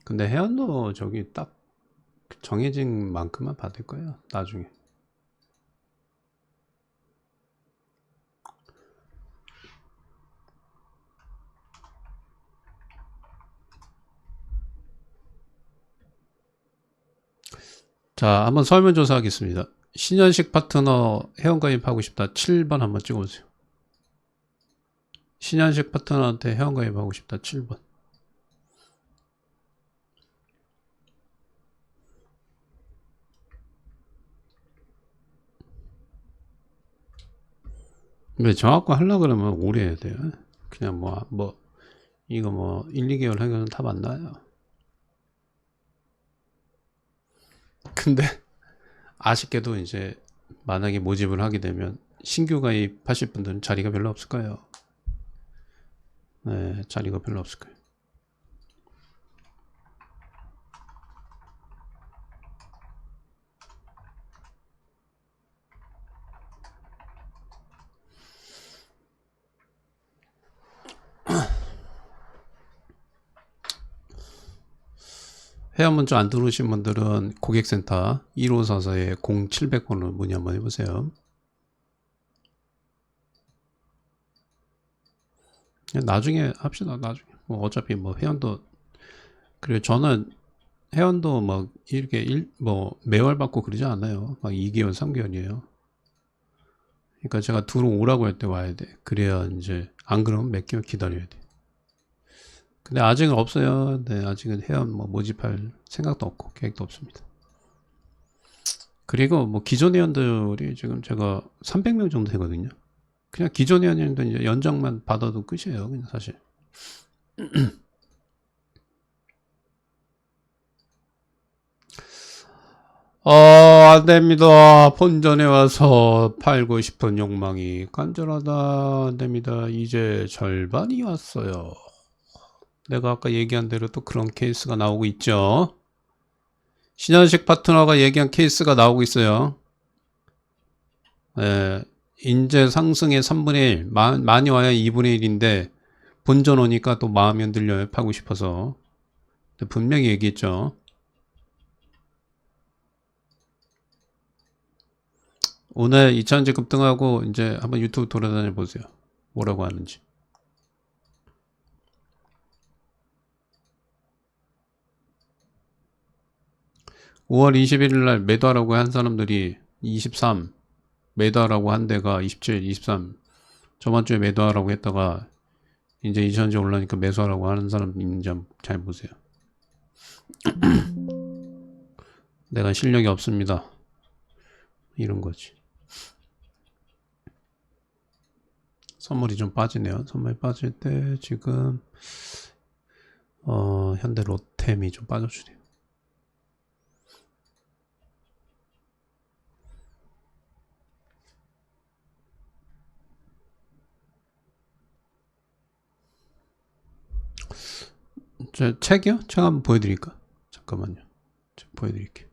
Speaker 1: 근데 헤어도 저기 딱 정해진 만큼만 받을 거예요. 나중에. 자, 한번 설문조사 하겠습니다. 신현식 파트너 회원가입하고 싶다. 7번 한번 찍어보세요. 신현식 파트너한테 회원가입하고 싶다. 7번. 근데 정확히 하려고 그러면 오래 해야 돼요. 그냥 이거 1, 2개월 하면 다 만나요. 근데 아쉽게도 이제 만약에 모집을 하게 되면 신규 가입하실 분들은 자리가 별로 없을 거예요. 네, 자리가 별로 없을 거예요. 회원 문자 안 들어오신 분들은 고객센터 1544에 0700번으로 문의 한번 해보세요. 나중에 합시다. 나중에 어차피 회원도, 그리고 저는 회원도 이렇게 매월 받고 그러지 않아요. 2개월 3개월이에요. 그러니까 제가 들어오라고 할 때 와야 돼. 그래야 이제 안 그러면 몇 개월 기다려야 돼. 근데 아직은 없어요. 네, 아직은 회원 모집할 생각도 없고 계획도 없습니다. 그리고 기존 회원들이 지금 제가 300명 정도 되거든요. 그냥 기존 회원님들 이제 연장만 받아도 끝이에요. 그냥 사실. 안됩니다. 본전에 와서 팔고 싶은 욕망이 간절하다. 안됩니다. 이제 절반이 왔어요. 내가 아까 얘기한 대로 또 그런 케이스가 나오고 있죠. 신현식 파트너가 얘기한 케이스가 나오고 있어요. 인재 상승의 3분의 1, 많이 와야 2분의 1인데 본전 오니까 또 마음이 흔들려요. 파고 싶어서. 분명히 얘기했죠. 오늘 2차전지 급등하고 이제 한번 유튜브 돌아다녀 보세요. 뭐라고 하는지. (5월 21일) 날 매도하라고 한 사람들이 23 매도하라고 한 데가 27, 23 저번 주에 매도하라고 했다가 이제 2차전지 올라니까 매수하라고 하는 사람 있는지 잘 보세요. 내가 실력이 없습니다. 이런 거지. 선물이 좀 빠지네요. 선물이 빠질 때 지금 현대 로템이 좀 빠져주네요. 저 책이요? 책 한번 보여드릴까? 잠깐만요. 책 보여드릴게요.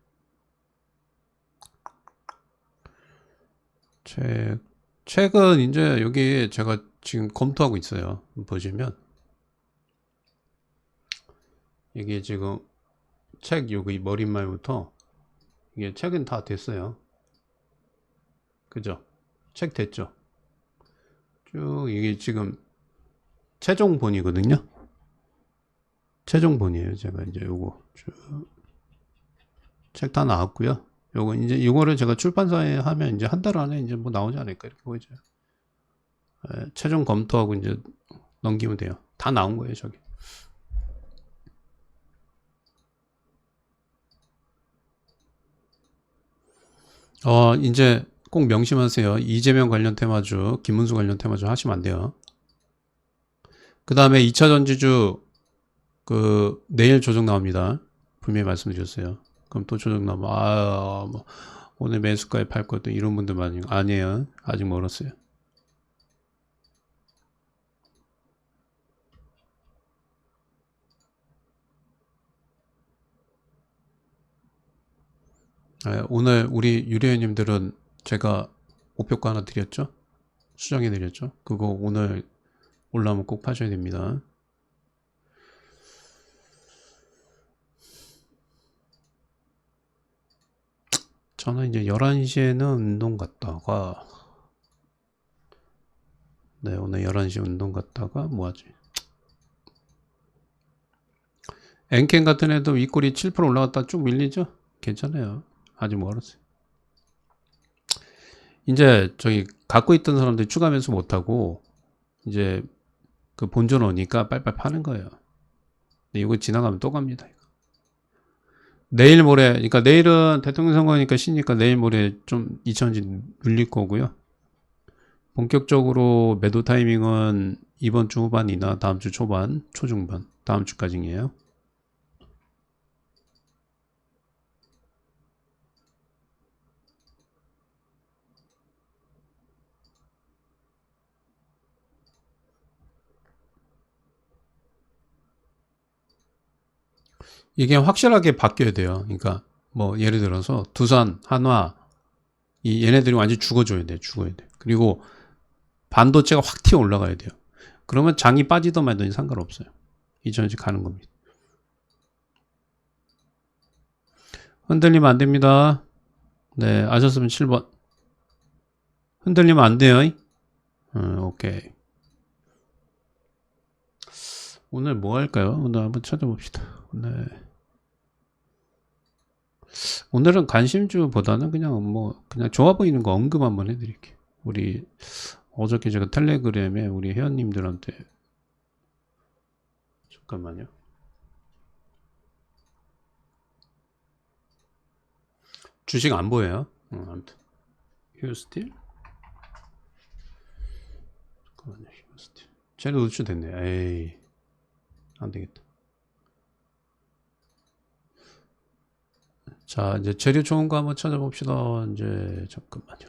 Speaker 1: 책은 이제 여기 제가 지금 검토하고 있어요. 보시면 이게 지금 책 여기 머릿말부터 이게 책은 다 됐어요. 그죠? 책 됐죠? 쭉 이게 지금 최종본이거든요. 최종본이에요. 제가 이제 요거 쭉 책 다 나왔고요. 요거 이제 이거를 제가 출판사에 하면 이제 한 달 안에 이제 뭐 나오지 않을까 이렇게 보여져요. 최종 검토하고 이제 넘기면 돼요. 다 나온 거예요, 저기. 이제 꼭 명심하세요. 이재명 관련 테마주, 김문수 관련 테마주 하시면 안 돼요. 그 다음에 2차 전지주, 내일 조정 나옵니다. 분명히 말씀드렸어요. 그럼 또 조정 나오면, 뭐, 오늘 매수가에 팔 것도 이런 분들 많이, 아니에요. 아직 멀었어요. 오늘 우리 유리회원님들은 제가 목표가 하나 드렸죠? 수정해 드렸죠? 그거 오늘 올라오면 꼭 파셔야 됩니다. 저는 이제 11시에는 운동 갔다가 네, 오늘 11시 운동 갔다가 뭐하지? 엔캔 같은 애도 윗골이 7% 올라갔다 쭉 밀리죠? 괜찮아요. 아직 멀었어요. 이제 저기 갖고 있던 사람들이 추가 매수 못하고 이제 그 본전 오니까 빨빨 파는 거예요. 근데 이거 지나가면 또 갑니다. 이거. 내일 모레, 그러니까 내일은 대통령 선거니까 쉬니까 내일 모레 좀 2천원씩 눌릴 거고요. 본격적으로 매도 타이밍은 이번 주 후반이나 다음 주 초반, 초중반, 다음 주까지예요. 이게 확실하게 바뀌어야 돼요. 그러니까 뭐 예를 들어서 두산, 한화 얘네들이 완전히 죽어줘야 돼. 죽어야 돼. 그리고 반도체가 확 튀어 올라가야 돼요. 그러면 장이 빠지든 말든 상관없어요. 2천원씩 가는 겁니다. 흔들리면 안 됩니다. 네, 아셨으면 7번. 흔들리면 안 돼요. 오케이. 오늘 뭐 할까요? 오늘 한번 찾아봅시다. 오늘은 관심주보다는 그냥 좋아 보이는 거 언급 한번 해드릴게요. 우리 어저께 제가 텔레그램에 우리 회원님들한테 잠깐만요. 주식 안 보여요? 아무튼 휴스틸? 잠깐만요. 휴스틸. 재료 노출됐네. 에이, 안 되겠다. 자, 이제 재료 좋은 거 한번 찾아봅시다. 이제 잠깐만요.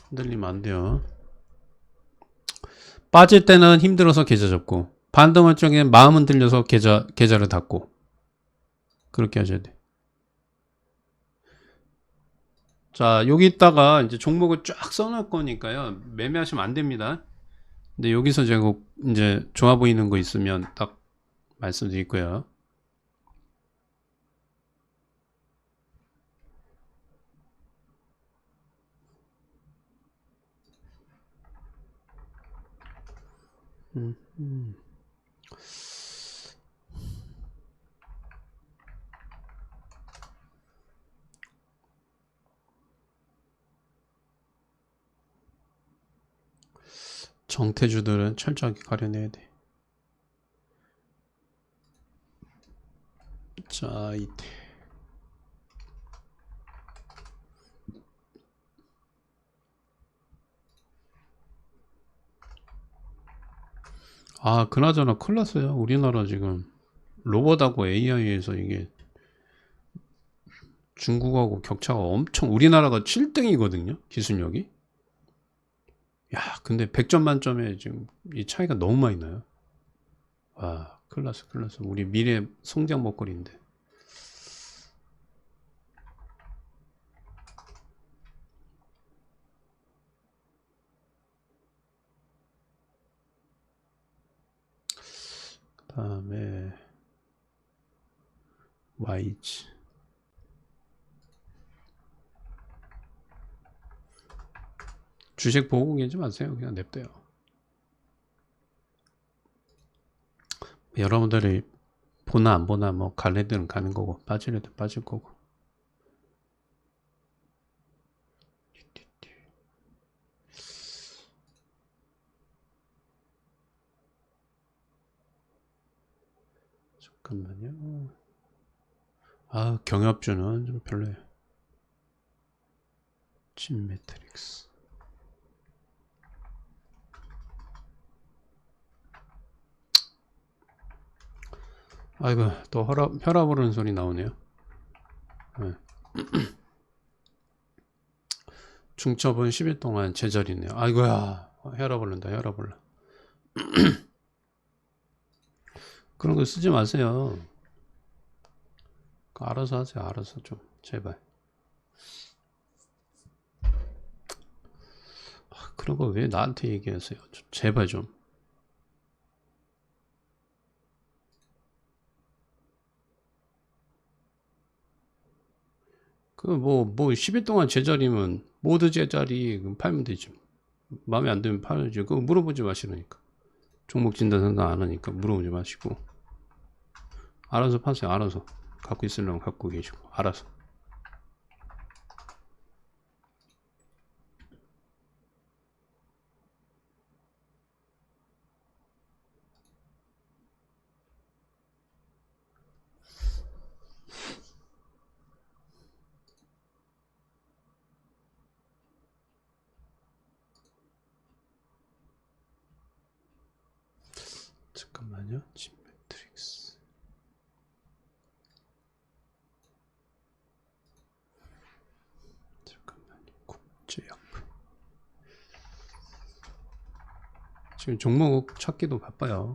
Speaker 1: 흔들리면 안 돼요. 빠질 때는 힘들어서 계좌 접고, 반등할 적엔 마음은 들려서 계좌를 닫고, 그렇게 하셔야 돼. 자, 여기 있다가 이제 종목을 쫙 써놓을 거니까요. 매매하시면 안 됩니다. 근데 여기서 제가 이제 좋아 보이는 거 있으면 딱 말씀드릴 거예요. 정태주들은 철저하게 가려내야 돼. 자, 이때. 그나저나 큰일 났어요. 우리나라 지금 로봇하고 AI에서 이게 중국하고 격차가 엄청, 우리나라가 7등이거든요. 기술력이. 야, 근데 100점 만점에 지금 이 차이가 너무 많이 나요. 와, 큰일 났어, 큰일 났어. 우리 미래 성장 먹거리인데. 그 다음에 YG. 주식 보고 계지 마세요. 그냥 냅둬요. 여러분들이 보나 안 보나 뭐 갈 애들은 가는 거고 빠질 애들 빠질 거고. 잠깐만요. 아, 경협주는 좀 별로예요. 진 매트릭스. 아이고, 또 혈압 오르는 소리 나오네요. 네. 중첩은 10일 동안 제자리네요. 아이고야, 혈압 오른다, 혈압 올라. 그런 거 쓰지 마세요. 알아서 하세요, 알아서 좀, 제발. 그런 거 왜 나한테 얘기하세요? 제발 좀. 그 뭐 10일 동안 제자리면 모두 제자리 팔면 되죠. 마음에 안 들면 팔죠. 그거 물어보지 마시라니까. 종목 진단 상담 안 하니까 물어보지 마시고 알아서 파세요. 알아서 갖고 있으려면 갖고 계시고 알아서. 잠깐만요. 진매트릭스. 잠깐만요. 국제약품. 지금 종목 찾기도 바빠요.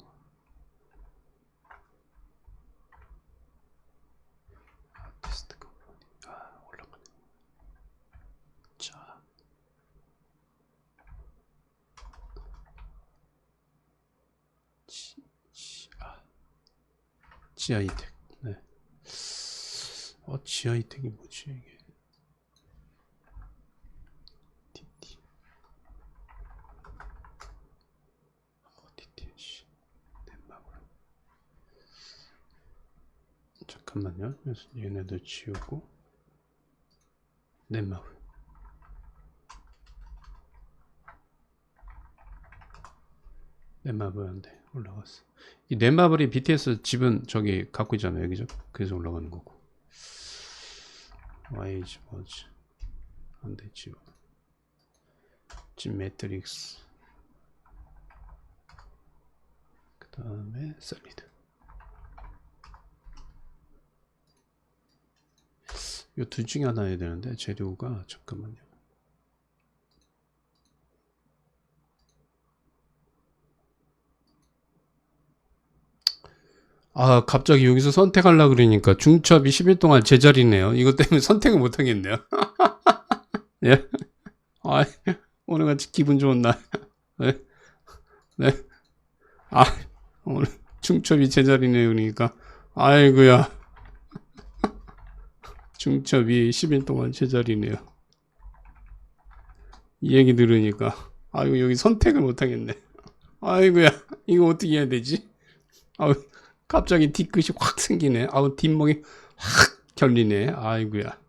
Speaker 1: 아티스트 컴퍼니. 아, 올라가네. 자. 지아이텍. 네. 지아이텍이 뭐지 이게? DT. DT. 넷마블. 잠깐만요. 얘네들 지우고 넷마블. 넷마블한테 올라갔어. 이 넷마블이 BTS 집은 저기 갖고 있잖아요, 여기죠. 그래서 올라가는 거고. YG 뭐지? 안돼 지워. 진 매트릭스. 그 다음에 솔리드. 이 둘 중에 하나 해야 되는데 재료가 잠깐만요. 아, 갑자기 여기서 선택하려고 그러니까 중첩이 10일 동안 제자리네요. 이것 때문에 선택을 못 하겠네요. 예? 아, 오늘같이 기분 좋은 날. 네? 네? 아, 오늘 중첩이 제자리네요. 그러니까. 아이고야. 중첩이 10일 동안 제자리네요. 이 얘기 들으니까. 아이고, 여기 선택을 못 하겠네. 아이고야. 이거 어떻게 해야 되지? 아우, 갑자기 뒤끝이 확 생기네. 아우, 뒷목이 확 결리네. 아이고야.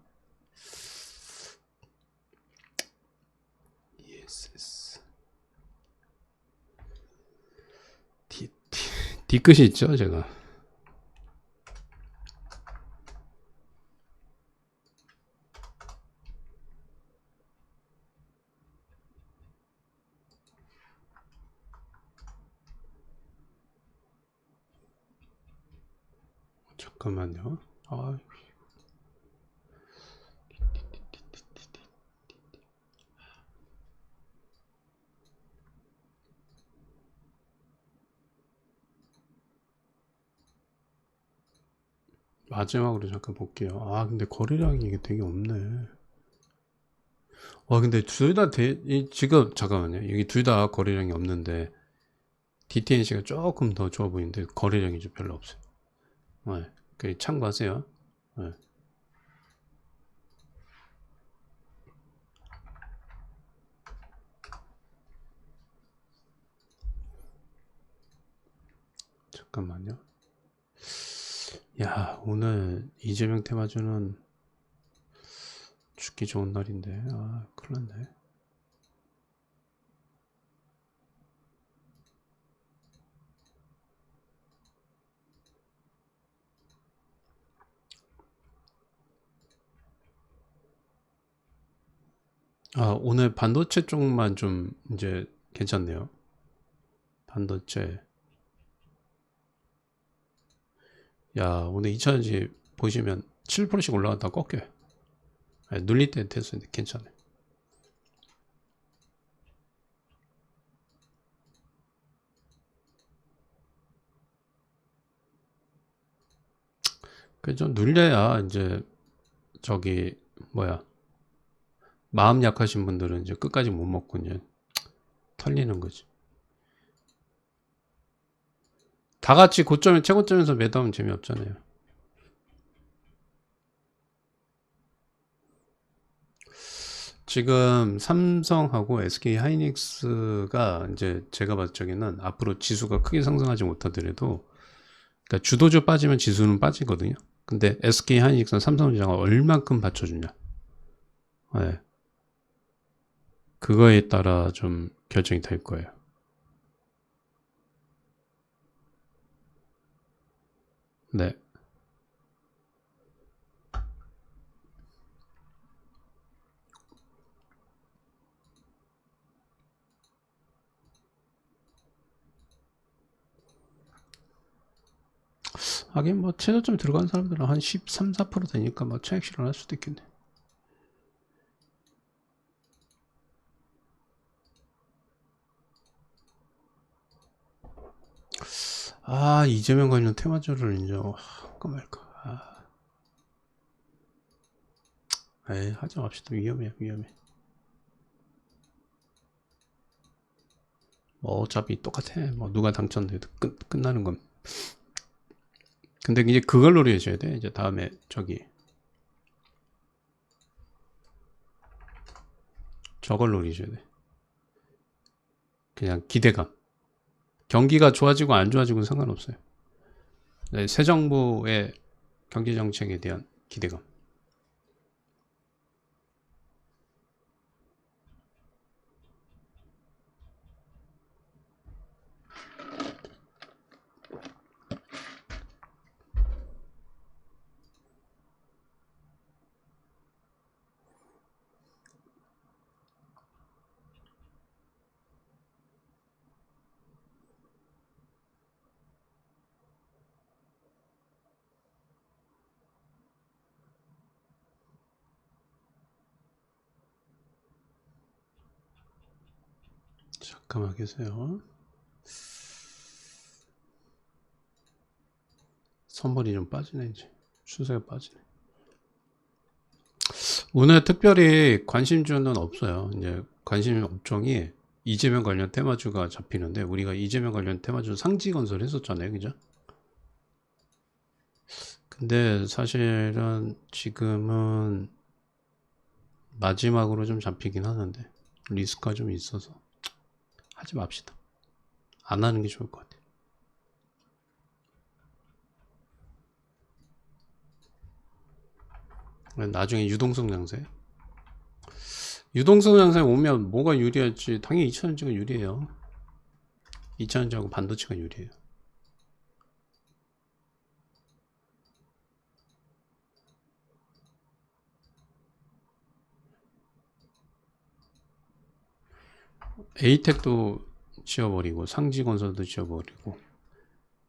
Speaker 1: ESS. 뒤끝이 있죠, 제가. 잠깐만요. 아, 마지막으로 잠깐 볼게요. 아 근데 거래량이 이게 되게 없네. 와 근데 둘 다 지금 잠깐만요. 여기 둘 다 거래량이 없는데 DTNC가 조금 더 좋아 보이는데 거래량이 좀 별로 없어요. 네. 그 참고하세요. 네. 잠깐만요. 야 오늘 이재명 테마주는 죽기 좋은 날인데 아 큰일 났네. 아 오늘 반도체 쪽만 좀 이제 괜찮네요. 반도체. 야 오늘 2차전지 보시면 7%씩 올라갔다 꺾여요. 아니, 눌릴 때 됐었는데 괜찮아요. 그 좀 눌려야 이제 저기 뭐야 마음 약하신 분들은 이제 끝까지 못 먹고 이제 털리는 거지. 다 같이 고점에 최고점에서 매도하면 재미없잖아요. 지금 삼성하고 SK 하이닉스가 이제 제가 봤을 적에는 앞으로 지수가 크게 상승하지 못하더라도 그러니까 주도주 빠지면 지수는 빠지거든요. 근데 SK 하이닉스는 삼성전자가 얼만큼 받쳐주냐. 네. 그거에 따라 좀 결정이 될 거예요. 네. 하긴 뭐 최저점 들어간 사람들은 한 13, 4% 되니까 뭐 차익 실현할 수도 있겠네. 아 이재명 관련 테마주를 이제 할까 말까. 에이 하지 맙시다. 위험해. 뭐 어차피 똑같아. 뭐 누가 당첨돼도 끝나는 건. 근데 이제 그걸 노려줘야 돼. 이제 다음에 저걸 노리셔야 돼. 그냥 기대감. 경기가 좋아지고 안 좋아지고는 상관없어요. 네, 새 정부의 경제 정책에 대한 기대감. 잠깐만 계세요. 선물이 좀 빠지네 이제. 추세가 빠지네. 오늘 특별히 관심주는 없어요. 이제 관심 업종이 이재명 관련 테마주가 잡히는데 우리가 이재명 관련 테마주 상지건설 했었잖아요. 그죠? 근데 사실은 지금은 마지막으로 좀 잡히긴 하는데 리스크가 좀 있어서 하지 맙시다. 안 하는 게 좋을 것 같아요. 나중에 유동성 양세. 유동성 양세 오면 뭐가 유리할지 당연히 2차전지가 유리해요. 2차전지하고 반도체가 유리해요. 에이텍도 지워버리고 상지건설도 지워버리고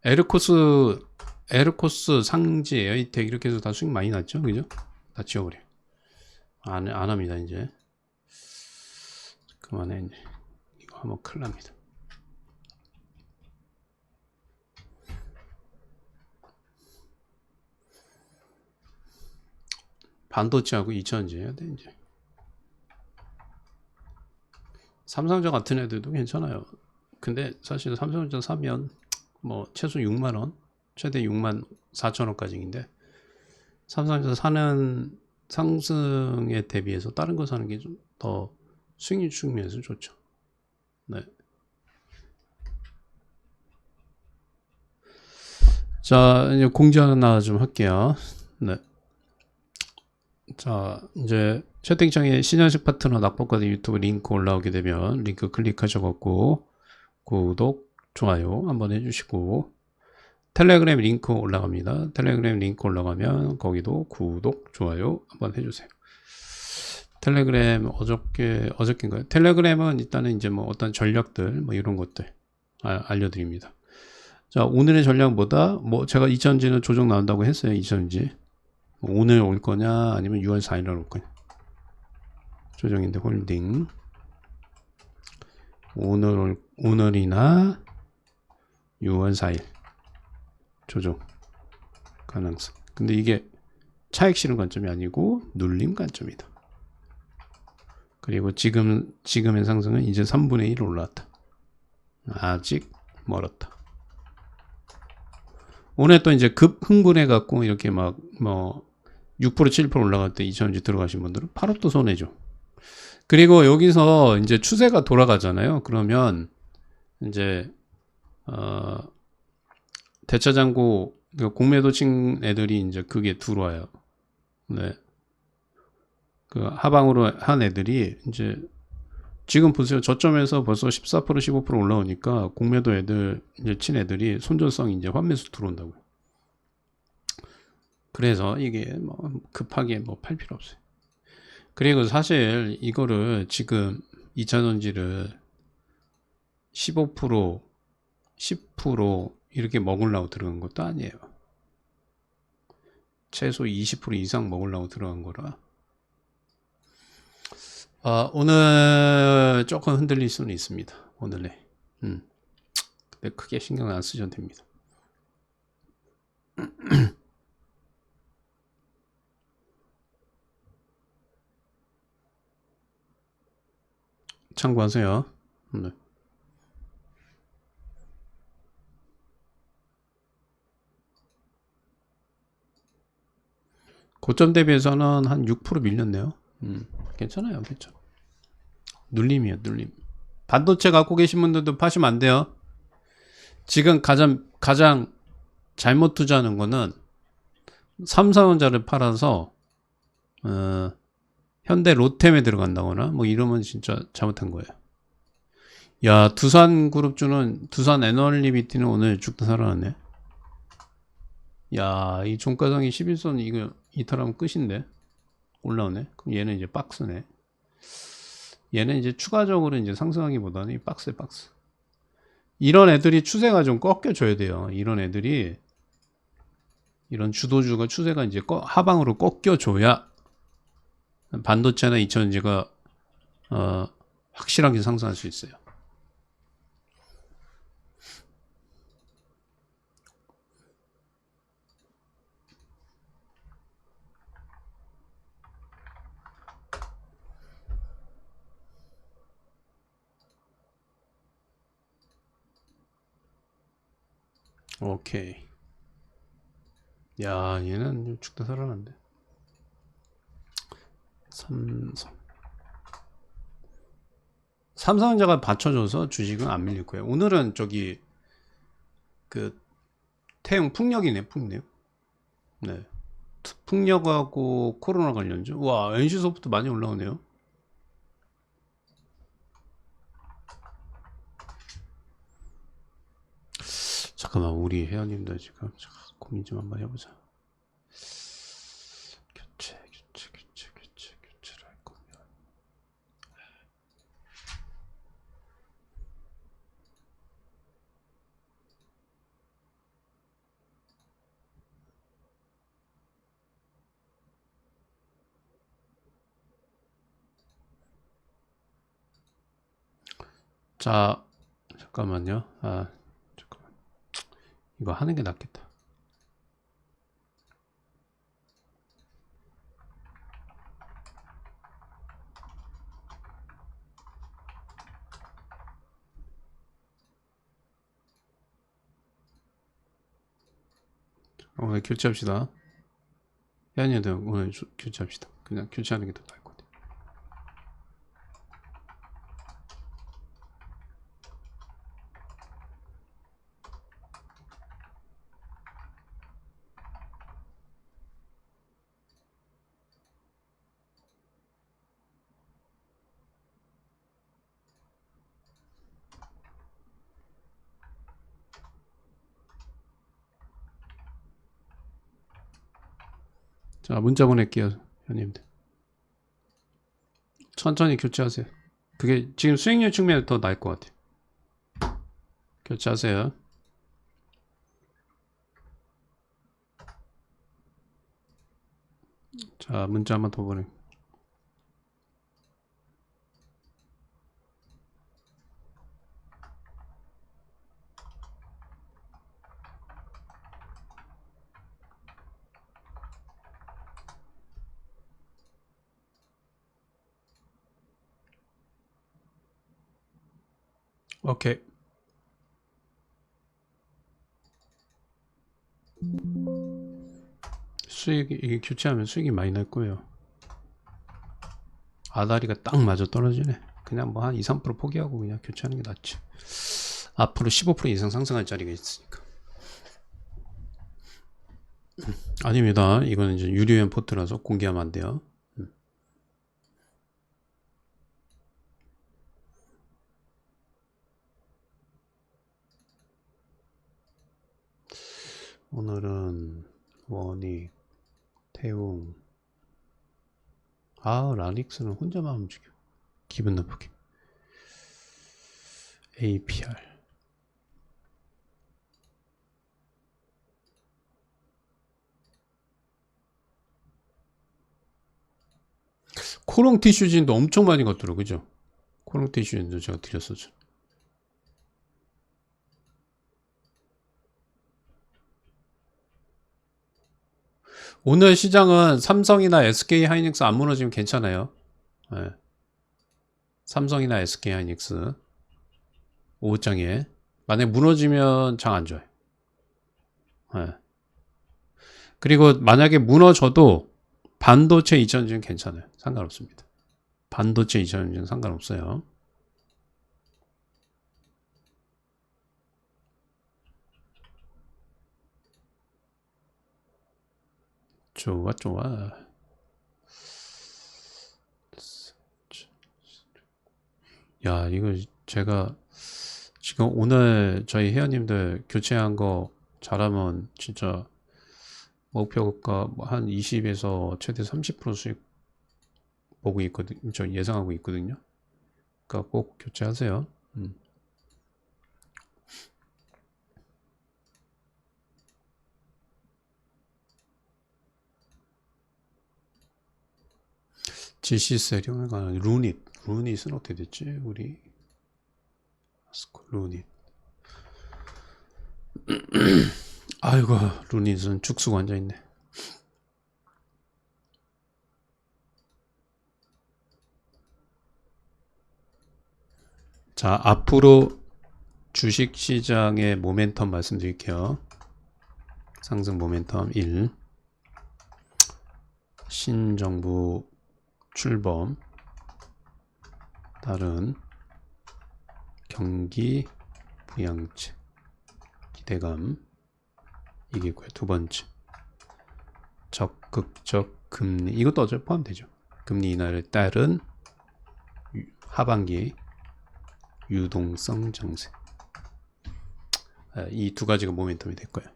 Speaker 1: 에르코스 상지 에이텍 이렇게 해서 다 수익 많이 났죠. 그죠? 다 지워버려. 안 합니다 이제. 그만해 이제. 이거 하면 큰일 납니다. 반도체하고 2차전지 해야 돼 이제. 삼성전자 같은 애들도 괜찮아요. 근데 사실 삼성전자 사면 뭐 최소 6만원, 최대 6만 4천원까지인데 삼성전자 사는 상승에 대비해서 다른 거 사는 게 좀 더 수익률 측면에서 좋죠. 네. 자, 이제 공지 하나 좀 할게요. 네. 자, 이제 채팅창에 신현식 파트너 낙법과대 유튜브 링크 올라오게 되면 링크 클릭하셔갖고 구독, 좋아요 한번 해주시고 텔레그램 링크 올라갑니다. 텔레그램 링크 올라가면 거기도 구독, 좋아요 한번 해주세요. 텔레그램 어저께인가요? 텔레그램은 일단은 이제 뭐 어떤 전략들 뭐 이런 것들 알려드립니다. 자, 오늘의 전략보다 뭐 제가 2차전지는 조정 나온다고 했어요. 2차전지 오늘 올 거냐 아니면 6월 4일 날 올 거냐. 조정인데 홀딩 오늘이나 6월 4일 조정 가능성. 근데 이게 차익 실현 관점이 아니고 눌림 관점이다. 그리고 지금의 상승은 이제 3분의 1 올라왔다. 아직 멀었다. 오늘 또 이제 급 흥분해 갖고 이렇게 막 뭐 6% 7% 올라갈 때 2차전지 들어가신 분들은 바로 또 손해죠. 그리고 여기서 이제 추세가 돌아가잖아요. 그러면 이제 대차장고 공매도 친 애들이 이제 그게 들어와요. 네. 그 하방으로 한 애들이 이제 지금 보세요. 저점에서 벌써 14% 15% 올라오니까 공매도 애들 이제 친 애들이 손절성이 이제 환매수 들어온다고요. 그래서 이게 뭐 급하게 뭐 팔 필요 없어요. 그리고 사실 이거를 지금 2차전지를 15% 10% 이렇게 먹으려고 들어간 것도 아니에요. 최소 20% 이상 먹으려고 들어간 거라. 오늘 조금 흔들릴 수는 있습니다. 오늘에. 근데 크게 신경 안 쓰셔도 됩니다. 참고하세요. 네. 고점 대비해서는 한 6% 밀렸네요. 괜찮아요. 괜찮아. 눌림이에요. 눌림. 반도체 갖고 계신 분들도 파시면 안 돼요. 지금 가장 잘못 투자하는 거는 삼성전자를 팔아서 현대 로템에 들어간다거나 뭐 이러면 진짜 잘못한 거예요. 야, 두산그룹주는 두산 에너리비티는 오늘 죽다 살아났네. 야, 이 종가상이 11선 이거 이탈하면 끝인데 올라오네. 그럼 얘는 이제 박스네. 얘는 이제 추가적으로 이제 상승하기보다는 박스에 박스. 이런 애들이 추세가 좀 꺾여줘야 돼요. 이런 애들이 이런 주도주가 추세가 이제 하방으로 꺾여줘야 반도체나 2차전지가 확실하게 상승할 수 있어요. 오케이. 야, 얘는 죽다 살아난대. 삼성전자가 받쳐줘서 주식은 안 밀릴 거예요. 오늘은 저기 그 태용 풍력이네. 풍력. 네. 풍력하고 코로나 관련주. 와, NC소프트 많이 올라오네요. 잠깐만, 우리 회원님들 지금 고민 좀 한번 해보자. 교체를 할 거면. 자, 잠깐만요. 잠깐만. 이거 하는 게 낫겠다. 오늘 교체합시다. 혜연이들 오늘 교체합시다. 그냥 교체하는 게 더 나을 것 같아요. 자, 문자 보낼게요, 형님들. 천천히 교체하세요. 그게 지금 수익률 측면에 더 나을 것 같아요. 교체하세요. 자, 문자 한번 더 보내. 오케이. 수익이 이게 교체하면 수익이 많이 날 거예요. 아다리가 딱 맞아 떨어지네. 그냥 뭐 한 2, 3% 포기하고 그냥 교체하는 게 낫지. 앞으로 15% 이상 상승할 자리가 있으니까. 아닙니다. 이거는 이제 유료연 포트라서 공개하면 안 돼요. 오늘은 원익, 태웅. 아, 라닉스는 혼자만 움직여. 기분 나쁘게. APR. 코롱 티슈진도 엄청 많이 걷더라고요. 그죠? 코롱 티슈진도 제가 드렸었죠. 오늘 시장은 삼성이나 SK 하이닉스 안 무너지면 괜찮아요. 네. 삼성이나 SK 하이닉스 5장에 만약에 무너지면 장 안 좋아요. 네. 그리고 만약에 무너져도 반도체 2차전지는 괜찮아요. 상관없습니다. 반도체 2차전지는 상관없어요. 좋아 좋아. 야, 이거 제가 지금 오늘 저희 회원님들 교체한 거 잘하면 진짜 목표가 한 20에서 최대 30% 수익 보고 있거든요. 저 예상하고 있거든요. 그러니까 꼭 교체하세요. GC세력에 관한 루닛은 어떻게 됐지? 우리 루닛. 아이고, 루닛은 죽수고 앉아있네. 자, 앞으로 주식시장의 모멘텀 말씀드릴게요. 상승 모멘텀 1. 신정부 출범. 다른 경기 부양책 기대감. 이게 있고요. 두 번째, 적극적 금리. 이것도 어차피 포함되죠. 금리 인하를 따른 하반기 유동성 정세. 이 두 가지가 모멘텀이 될 거예요.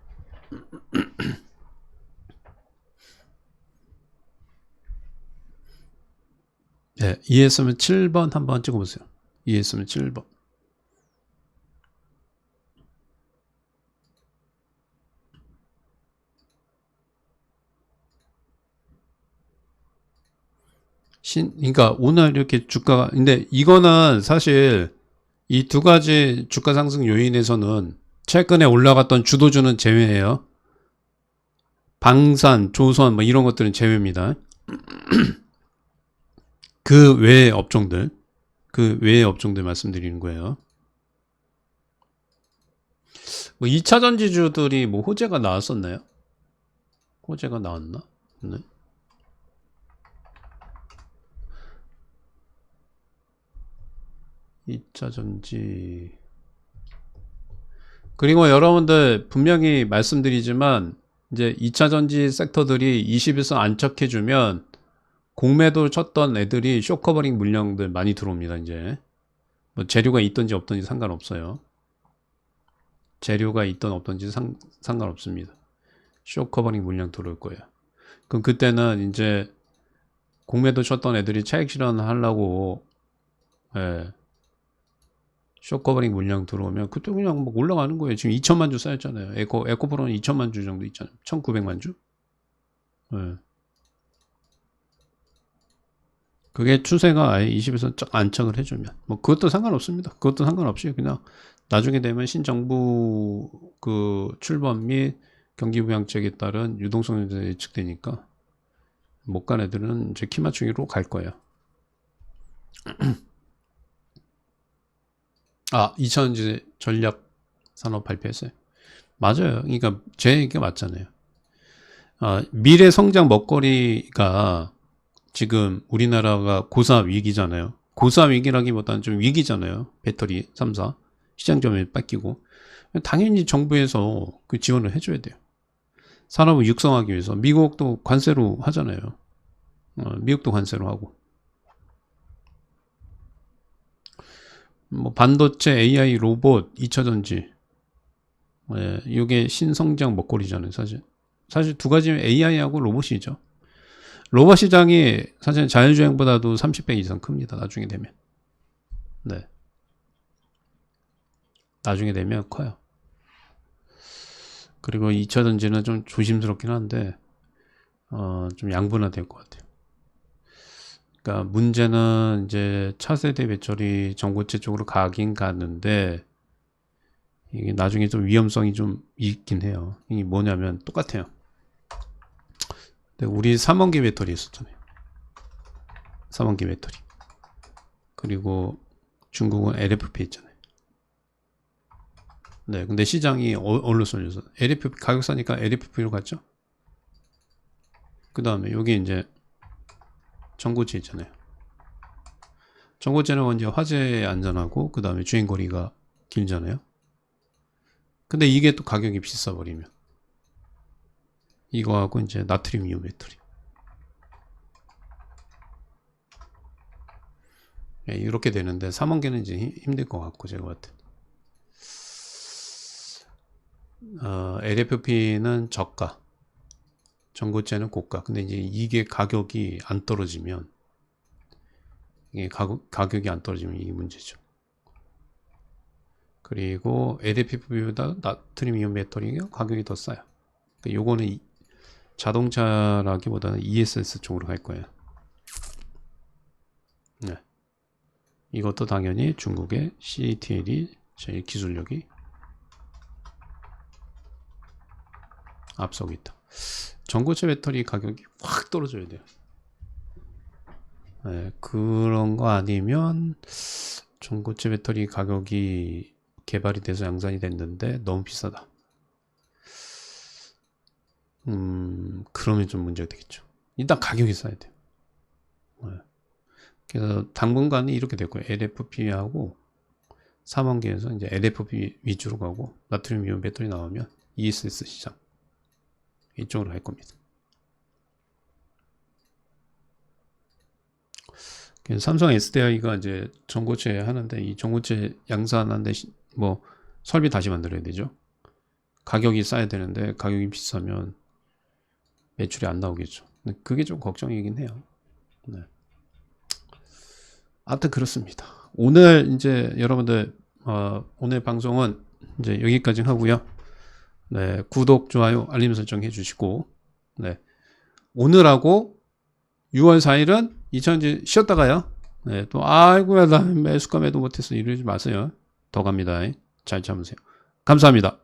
Speaker 1: 네, 이해했으면 7번 한번 찍어보세요. 이해했으면 7번. 그러니까 오늘 이렇게 주가가, 근데 이거는 사실 이 두 가지 주가 상승 요인에서는 최근에 올라갔던 주도주는 제외예요. 방산, 조선 뭐 이런 것들은 제외입니다. 그 외의 업종들 말씀드리는 거예요. 뭐 2차 전지주들이 뭐 호재가 나왔었나요? 호재가 나왔나? 네. (2차전지) 그리고 여러분들 분명히 말씀드리지만 이제 2차전지 섹터들이 20일선 안착해주면 공매도 쳤던 애들이 쇼커버링 물량들 많이 들어옵니다. 이제 뭐 재료가 있든지 없든지 상관없어요. 재료가 있든 없든지 상관없습니다. 쇼커버링 물량 들어올 거예요. 그럼 그때는 이제 공매도 쳤던 애들이 차익 실현하려고 쇼커버링 물량 들어오면 그때 그냥 막 올라가는 거예요. 지금 2천만 주 쌓였잖아요. 에코프로는 2천만 주 정도 있잖아요. 1,900만 주? 그게 추세가 아예 20에서 쫙 안착을 해주면 뭐 그것도 상관없습니다. 그것도 상관없이 그냥 나중에 되면 신정부 그 출범 및 경기 부양책에 따른 유동성 예측되니까 못 간 애들은 이제 키 맞추기로 갈 거예요. 2차전지 전략 산업 발표했어요. 맞아요. 그러니까 제 얘기가 맞잖아요. 미래 성장 먹거리가 지금 우리나라가 고사 위기잖아요. 고사 위기라기보다는 좀 위기잖아요. 배터리 3사 시장 점유율 뺏기고 당연히 정부에서 그 지원을 해줘야 돼요. 산업을 육성하기 위해서 미국도 관세로 하잖아요. 미국도 관세로 하고 뭐 반도체, AI, 로봇, 2차전지 이게 신성장 먹거리잖아요. 사실 두 가지면 AI하고 로봇이죠. 로봇 시장이 사실 자율주행보다도 30배 이상 큽니다. 나중에 되면. 네. 나중에 되면 커요. 그리고 2차전지는 좀 조심스럽긴 한데 좀 양분화될 것 같아요. 그러니까 문제는 이제 차세대 배터리 전고체 쪽으로 가긴 가는데 이게 나중에 좀 위험성이 좀 있긴 해요. 이게 뭐냐면 똑같아요. 우리 3원기 배터리 있었잖아요. 3원기 배터리. 그리고 중국은 LFP 있잖아요. 네, 근데 시장이 어디로 쏠려서 LFP 가격 싸니까 LFP로 갔죠. 그 다음에 여기 이제 전고체 있잖아요. 전고체는 이제 화재 안전하고 그 다음에 주행거리가 길잖아요. 근데 이게 또 가격이 비싸 버리면 이거하고 이제 나트륨 이온 배터리 이렇게 되는데 3원기는 이제 힘들 것 같고 제가 봤을 때 LFP는 저가, 전고체는 고가. 근데 이제 이게 가격이 안 떨어지면 이게 가격이 안 떨어지면 이게 문제죠. 그리고 LFP보다 나트륨 이온 배터리가 가격이 더 싸요. 그러니까 요거는 자동차라기보다는 ESS 쪽으로 갈 거예요. 네. 이것도 당연히 중국의 CATL이 제일 기술력이 앞서고 있다. 전고체 배터리 가격이 확 떨어져야 돼요. 네, 그런 거 아니면 전고체 배터리 가격이 개발이 돼서 양산이 됐는데 너무 비싸다. 그러면 좀 문제가 되겠죠. 일단 가격이 싸야 돼요. 네. 그래서 당분간은 이렇게 될 거예요. LFP하고 3원기에서 이제 LFP 위주로 가고 나트륨 이온 배터리 나오면 ESS 시장 이쪽으로 갈 겁니다. 삼성 SDI가 이제 전고체 하는데 이 전고체 양산하는데 뭐 설비 다시 만들어야 되죠. 가격이 싸야 되는데 가격이 비싸면 매출이 안 나오겠죠. 그게 좀 걱정이긴 해요. 네. 아무튼 그렇습니다. 오늘 이제 여러분들 오늘 방송은 이제 여기까지 하고요. 네, 구독, 좋아요, 알림 설정 해주시고, 네, 오늘하고 6월 4일은 2000지 쉬었다가요. 네, 또 아이고야 나 매수가 매도 못했어 이러지 마세요. 더 갑니다. 잘 참으세요. 감사합니다.